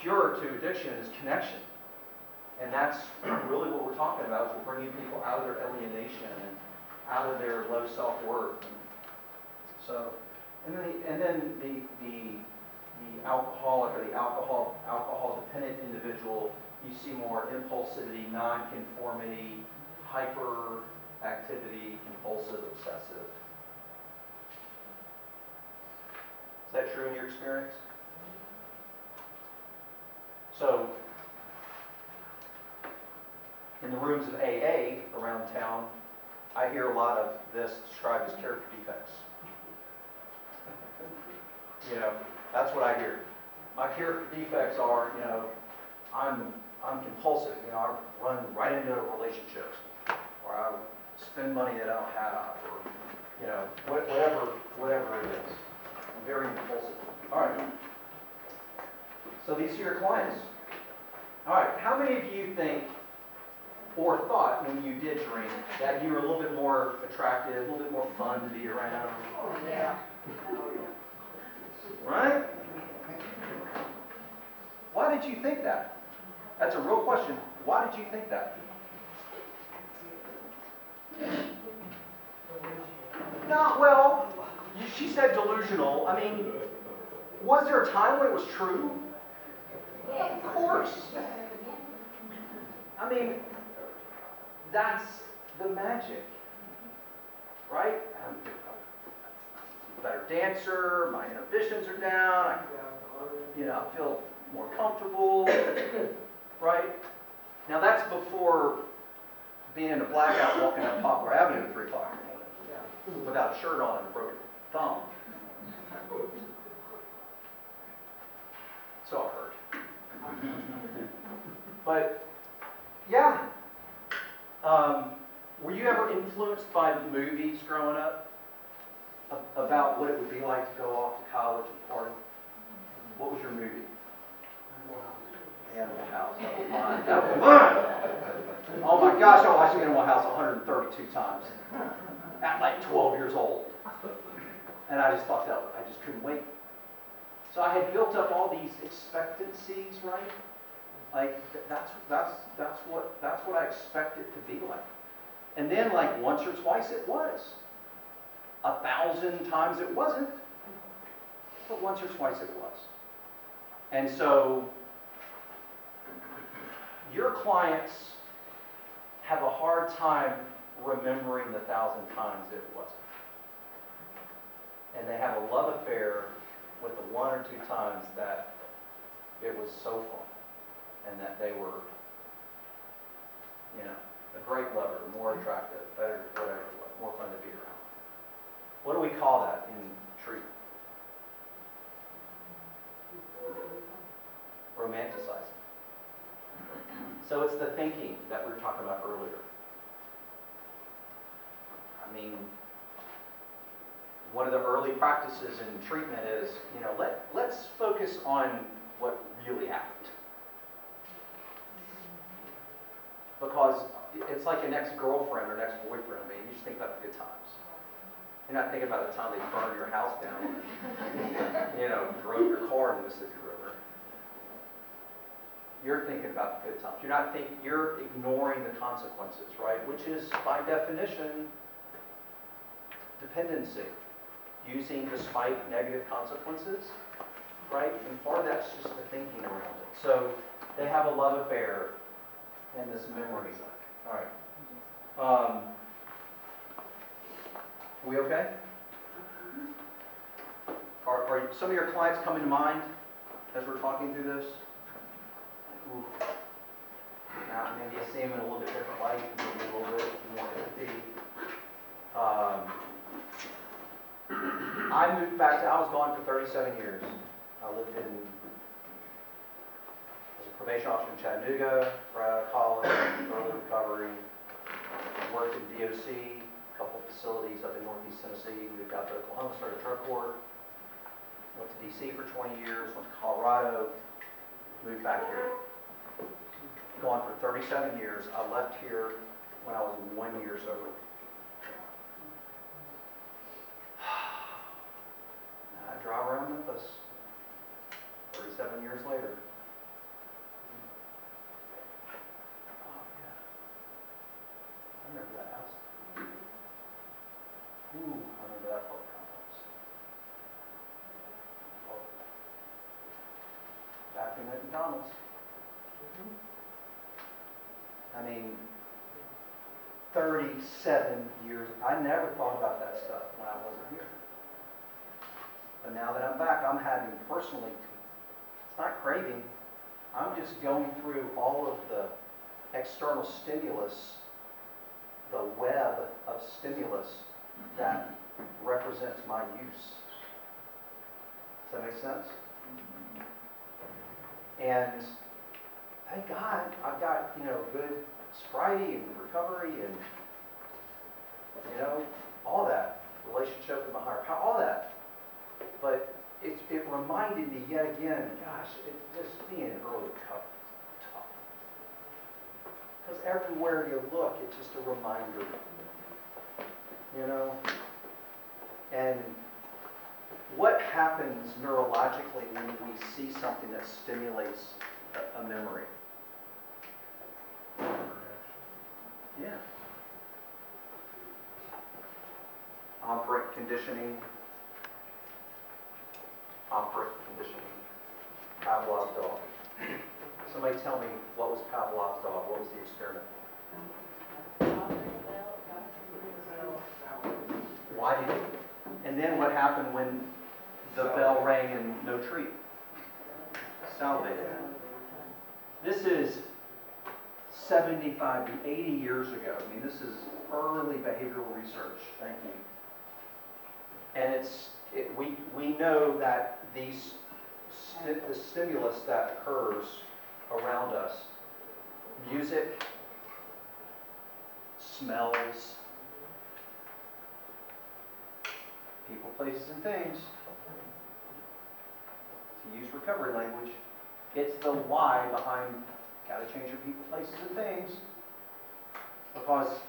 cure to addiction is connection. And that's really what we're talking about, is we're bringing people out of their alienation and out of their low self-worth. So, and then the alcoholic or the alcohol-dependent individual, you see more impulsivity, non-conformity, hyperactivity, compulsive, obsessive. Is that true in your experience? So, in the rooms of AA around town, I hear a lot of this described as character defects. That's what I hear. My character defects are, I'm compulsive. I run right into relationships, or I spend money that I don't have, or whatever it is. I'm very impulsive. All right. So these are your clients. All right. How many of you think or thought when you did drink that you were a little bit more attractive, a little bit more fun to be around? Oh, yeah. Right? Why did you think that? That's a real question. Why did you think that? No, well, she said delusional. I mean, was there a time when it was true? Of course. I mean, that's the magic, right? I'm a better dancer, my inhibitions are down, I feel more comfortable, right? Now that's before being in a blackout walking up Poplar Avenue at 3 o'clock in the morning without a shirt on and a broken thumb. So I heard. But, yeah. Were you ever influenced by movies growing up about what it would be like to go off to college and party? What was your movie? Animal House. That was mine. That was mine. Oh my gosh, I watched Animal House 132 times at like 12 years old. And I just thought I just couldn't wait. So I had built up all these expectancies, right? Like that's what I expected to be like. And then like once or twice it was. 1,000 times it wasn't. But once or twice it was. And so your clients have a hard time remembering the 1,000 times it wasn't. And they have a love affair with the 1 or 2 times that it was so fun. And that they were, a great lover, more attractive, better, whatever it was, more fun to be around. What do we call that in treatment? Romanticizing. So it's the thinking that we were talking about earlier. I mean, one of the early practices in treatment is, you know, let's focus on what really happened. Because it's like an ex-girlfriend or an ex-boyfriend. I mean, you just think about the good times. You're not thinking about the time they burned your house down and, you know, drove your car into the Mississippi River. You're thinking about the good times. You're ignoring the consequences, right? Which is, by definition, dependency. Using despite negative consequences, right? And part of that's just the thinking around it. So they have a love affair in this memory. All right. We okay? Are some of your clients coming to mind as we're talking through this? Ooh. Now, maybe you see them in a little bit different light, maybe a little bit more empathy. I moved back I was gone for 37 years. I lived as a probation officer in Chattanooga, right out of college, early recovery, worked in DOC, a couple of facilities up in Northeast Tennessee, moved out to Oklahoma, started a drug court, went to DC for 20 years, went to Colorado, moved back here. Gone for 37 years. I left here when I was 1 year sober. I drive around Memphis 37 years later. Oh, yeah. I remember that house. Ooh, I remember that part of the complex. Oh. Bathroom at McDonald's. I mean, 37 years. I never thought about that stuff when I wasn't here. But now that I'm back, I'm having personally, it's not craving. I'm just going through all of the external stimulus, the web of stimulus that represents my use. Does that make sense? And thank God I've got, you know, good sobriety and recovery and, you know, all that. Relationship with my higher power, all that. But it reminded me yet again, gosh, just being in early recovery is tough. Because everywhere you look, it's just a reminder, you know? And what happens neurologically when we see something that stimulates a memory? Yeah. Operant conditioning. Pavlov's dog. Somebody tell me, what was Pavlov's dog? What was the experiment? Why did it? And then what happened when the bell rang and no treat? Salivated. This is 75 to 80 years ago. I mean, this is early behavioral research. Thank you. And we know that the stimulus that occurs around us, music, smells, people, places, and things, to use recovery language, it's the why behind gotta change your people, places, and things, because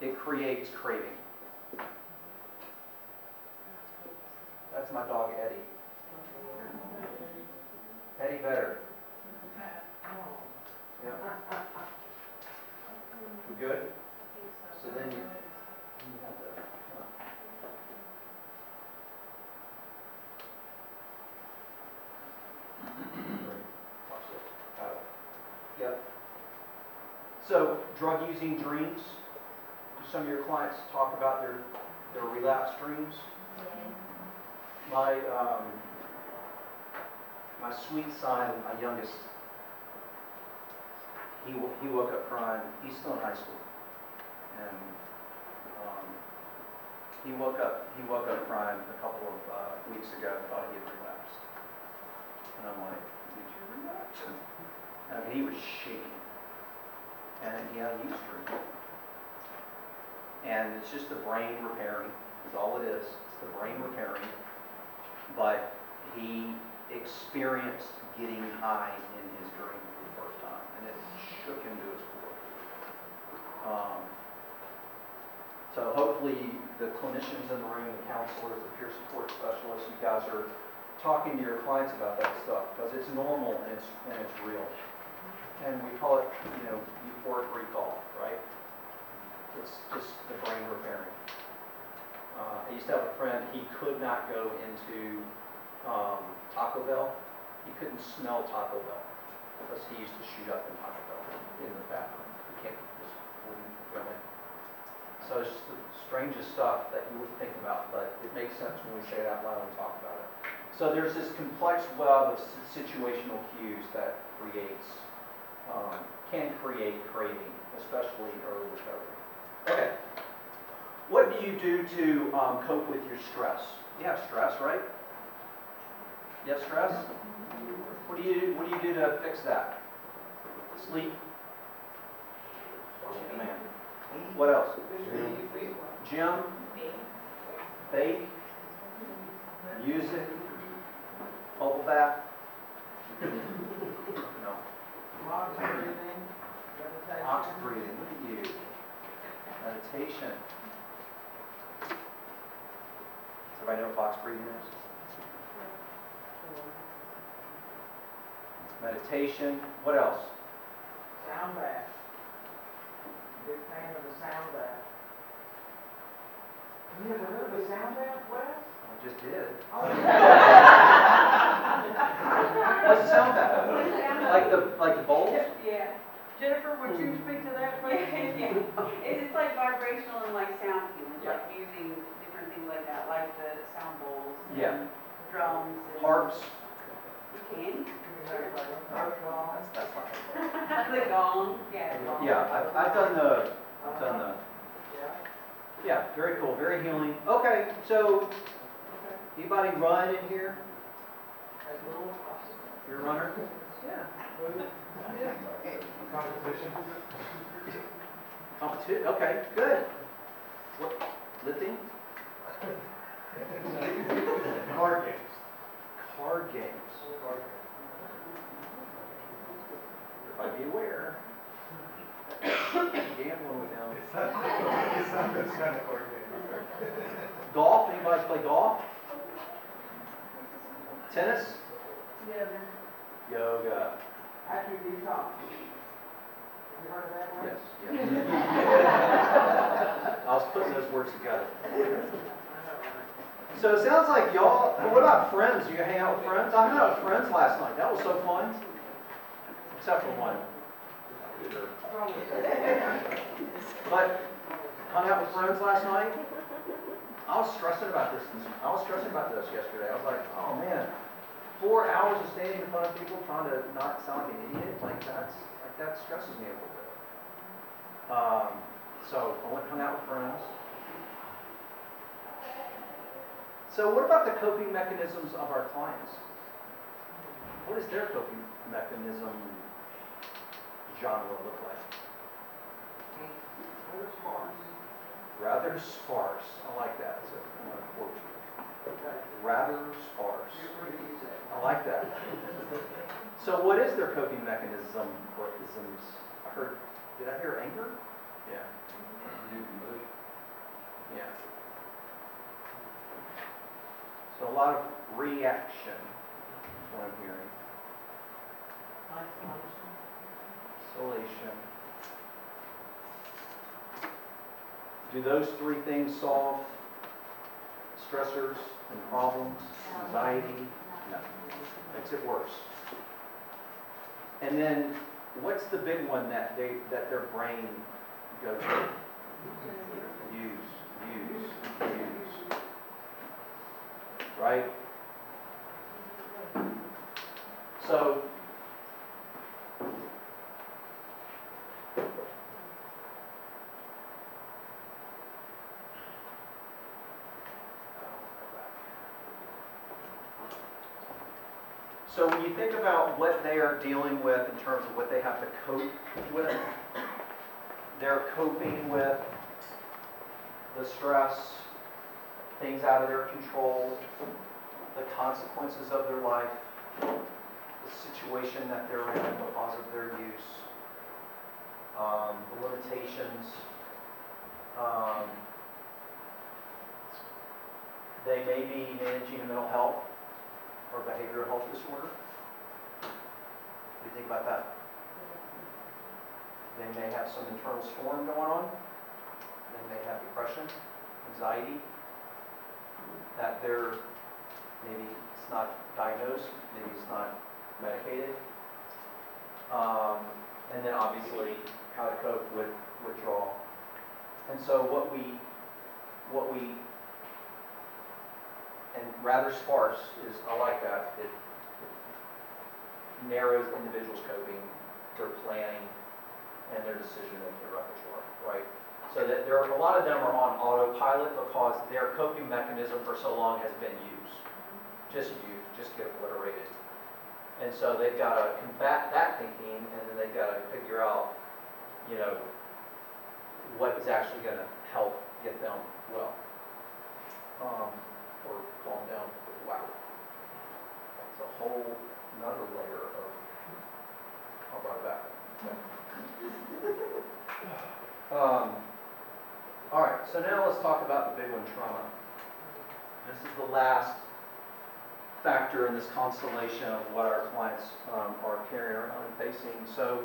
it creates craving. That's my dog, Eddie. Eddie Vedder. Yeah. We good? So then you have to. Watch this. Yep. So, drug using dreams. Do some of your clients talk about their relapse dreams? My sweet son, my youngest, he woke up crying. He's still in high school, and he woke up crying a couple of weeks ago. Thought he had relapsed, and I'm like, "Did you relapse?" And he was shaking, and he had a use dream, and it's just the brain repairing. is all it is. It's the brain repairing. But he experienced getting high in his drink for the first time, and it shook him to his core. So hopefully the clinicians in the room, the counselors, the peer support specialists, you guys are talking to your clients about that stuff, because it's normal and it's real. And we call it, euphoric recall, right? It's just the brain repairing. I used to have a friend, he could not go into Taco Bell. He couldn't smell Taco Bell because he used to shoot up in Taco Bell in the bathroom. He can't just wouldn't go in. So it's just the strangest stuff that you wouldn't think about, but it makes sense when we say it out loud and talk about it. So there's this complex web of situational cues that can create craving, especially in early recovery. Okay. What do you do to cope with your stress? You have stress, right? You have stress? What do you do to fix that? Sleep? Man. What else? Gym? Bake? Music? Bubble bath? No. Box breathing, meditation. Ox breathing, look at you. Meditation. Does everybody know what box breathing is? Meditation. What else? Sound bath. Big fan of the sound bath. You never heard of a sound bath, Wes? I just did. Oh. What's a sound bath? Like the bowls? Yeah. Jennifer, would you speak to that, please? Yeah. It's like vibrational and like sound healing, like using different things like that, like the sound bowls. Yeah. And drums. And Harps. You can. That's not. The gong, yeah. the gong. Yeah, I've done the. Yeah, very cool, very healing. Okay, so anybody run in here? You're a runner? Yeah. Competition. Competition. Okay, good. What? Lifting? Card games. Card games. Everybody be aware. Gambling with them. It's not this kind of card game. Golf? Anybody play golf? Tennis? Yoga. Yoga. After you talk. You heard of that one? Yes. Yeah. I was putting those words together. So it sounds like y'all, what about friends? You hang out with friends? I hung out with friends last night. That was so fun. Except for one. But hung out with friends last night. I was stressing about this. Yesterday. I was like, oh man, 4 hours of standing in front of people trying to not sound like an idiot, that stresses me a little bit. So I went and hung out with friends. So what about the coping mechanisms of our clients? What does their coping mechanism genre look like? Rather sparse. I like that. So I'm going to quote you. Rather sparse. I like that. So what is their coping mechanism or isms? Did I hear anger? Yeah. Yeah. So a lot of reaction is what I'm hearing. Isolation. Do those three things solve stressors and problems? Anxiety? No. Makes it worse. And then, what's the big one that their brain goes to? Use. Right? So, when you think about what they are dealing with in terms of what they have to cope with, they're coping with the stress things out of their control, the consequences of their life, the situation that they're in because of their use, the limitations. They may be managing a mental health or behavioral health disorder. What do you think about that? They may have some internal storm going on. They may have depression, anxiety, that they're, maybe it's not diagnosed, maybe it's not medicated. And then obviously how to cope with withdrawal. And so what we, and rather sparse is, I like that, it narrows the individual's coping, their planning, and their decision-making repertoire, right? So that there are, a lot of them are on autopilot because their coping mechanism for so long has been used. Just get obliterated. And so they've got to combat that thinking, and then they've got to figure out, you know, what is actually going to help get them well. Or calm down. Wow. That's a whole another layer of, how about that? All right, so now let's talk about the big one, trauma. This is the last factor in this constellation of what our clients are carrying around and facing. So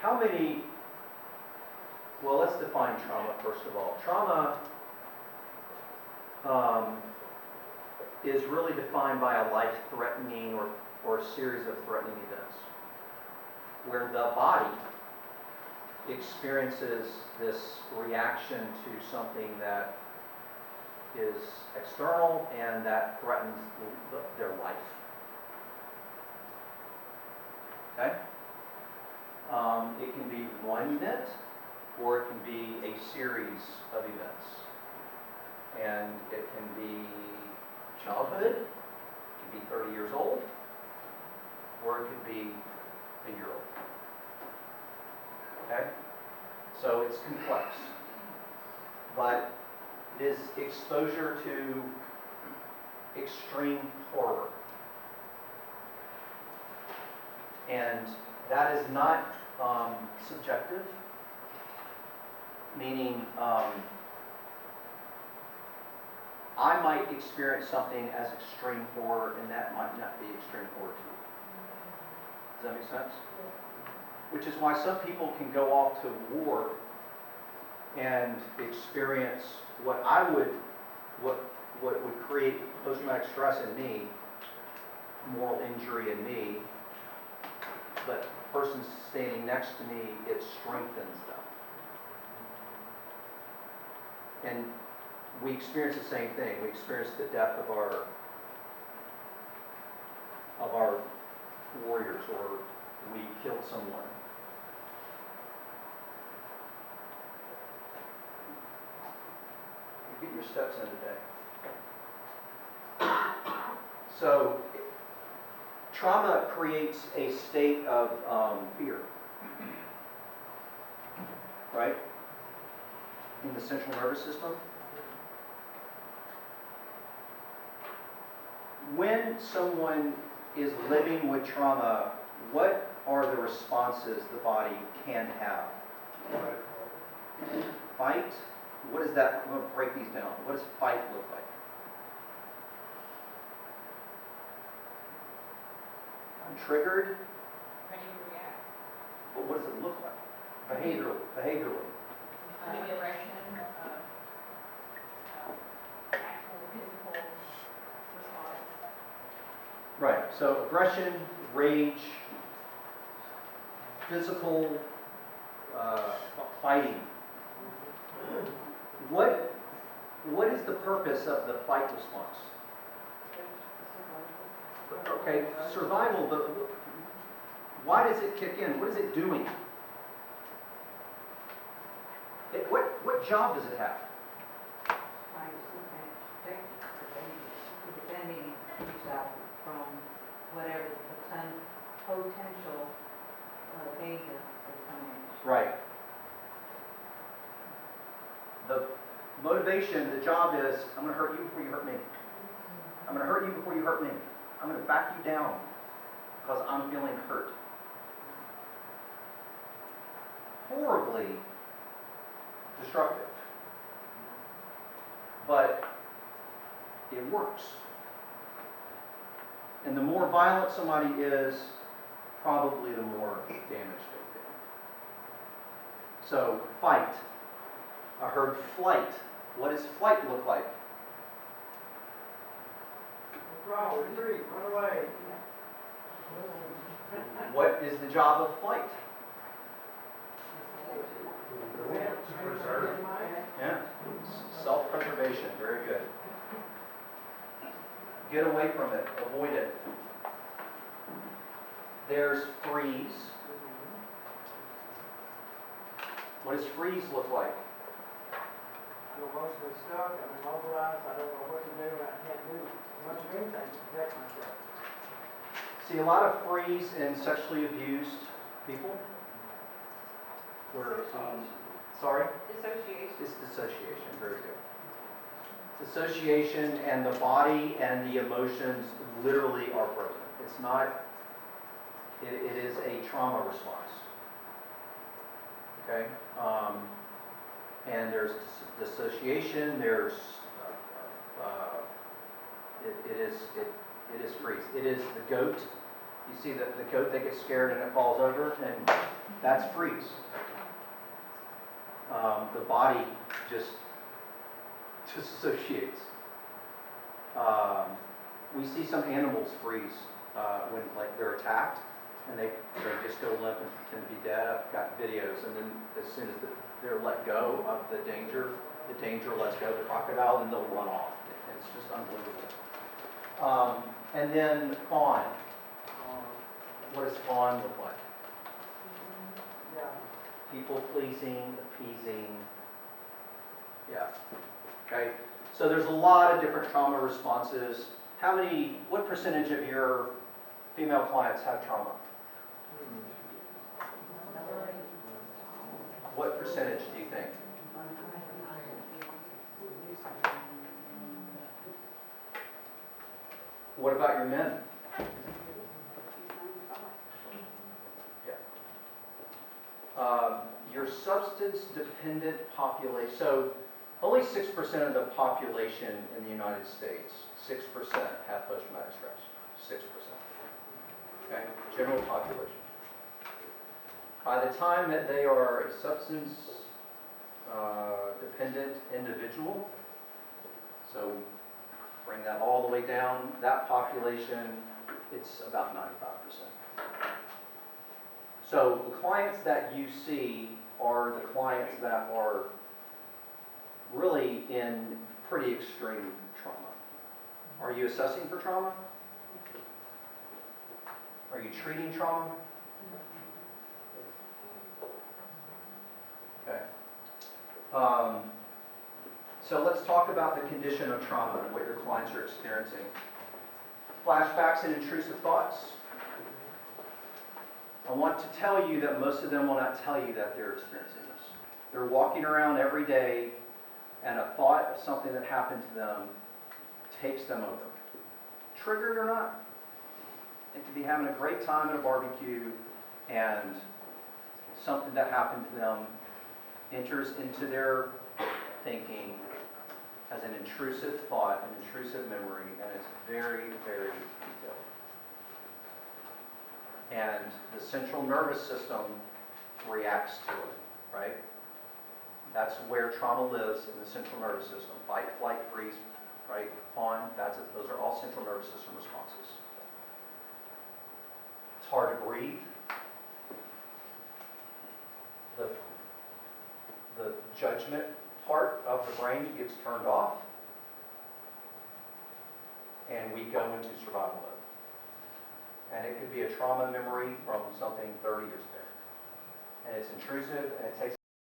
how many, well, let's define trauma first of all. Trauma is really defined by a life-threatening or a series of threatening events where the body experiences this reaction to something that is external and that threatens their life. Okay? It can be one event or it can be a series of events. And it can be childhood, it can be 30 years old, or it could be a year old. Okay? So it's complex. But it is exposure to extreme horror. And that is not subjective, meaning I might experience something as extreme horror and that might not be extreme horror to you. Does that make sense? Which is why some people can go off to war and experience what would create post-traumatic stress in me, moral injury in me, but the person standing next to me, it strengthens them. And we experience the same thing. We experience the death of our warriors, or we killed someone. You get your steps in today. So, trauma creates a state of fear, right? In the central nervous system. When someone is living with trauma, what are the responses the body can have? Fight? What is that? I'm going to break these down. What does fight look like? I'm triggered. Ready to react. But what does it look like? Behaviorally. Maybe aggression, actual physical response. Right. So aggression, rage, physical fighting. What is the purpose of the fight response? Okay, survival, but why does it kick in? What is it doing? What job does it have? Defending yourself from whatever potential danger is coming. Right. Motivation, the job is, I'm gonna hurt you before you hurt me. I'm gonna hurt you before you hurt me. I'm gonna back you down because I'm feeling hurt. Horribly destructive. But it works. And the more violent somebody is, probably the more damage they do. So, fight. I heard flight. What does flight look like? Withdraw, retreat, run away. What is the job of flight? To preserve. Yeah. Self-preservation. Very good. Get away from it. Avoid it. There's freeze. What does freeze look like? I'm emotionally stuck, I'm immobilized, I don't know what to do, and I can't do much of anything to protect myself. See a lot of freeze in sexually abused people. Where, sorry? Dissociation. It's dissociation, very good. Dissociation, and the body and the emotions literally are frozen. It's not, it is a trauma response. Okay? And there's dissociation, there's, it is freeze. It is the goat. You see the goat that gets scared and it falls over, and that's freeze. The body just disassociates. We see some animals freeze when like they're attacked, and they just go limp and pretend to be dead. I've got videos, and then as soon as they're let go of the danger lets go of the crocodile, and they'll run off. It's just unbelievable. And then fawn. What does fawn look like? Yeah. People pleasing, appeasing. Yeah. Okay. So there's a lot of different trauma responses. What percentage of your female clients have trauma? What percentage do you think? What about your men? Your substance-dependent population, so only 6% of the population in the United States, 6% have post-traumatic stress, 6%. Okay, general population. By the time that they are a substance dependent individual, so bring that all the way down, that population, it's about 95%. So the clients that you see are the clients that are really in pretty extreme trauma. Are you assessing for trauma? Are you treating trauma? Okay. So let's talk about the condition of trauma and what your clients are experiencing. Flashbacks and intrusive thoughts. I want to tell you that most of them will not tell you that they're experiencing this. They're walking around every day and a thought of something that happened to them takes them over. Triggered or not, they could be having a great time at a barbecue and something that happened to them enters into their thinking as an intrusive thought, an intrusive memory, and it's very, very detailed. And the central nervous system reacts to it, right? That's where trauma lives, in the central nervous system. Fight, flight, freeze, right? Fawn, those are all central nervous system responses. It's hard to breathe. The judgment part of the brain gets turned off, and we go into survival mode. And it could be a trauma memory from something 30 years ago. And it's intrusive, and it takes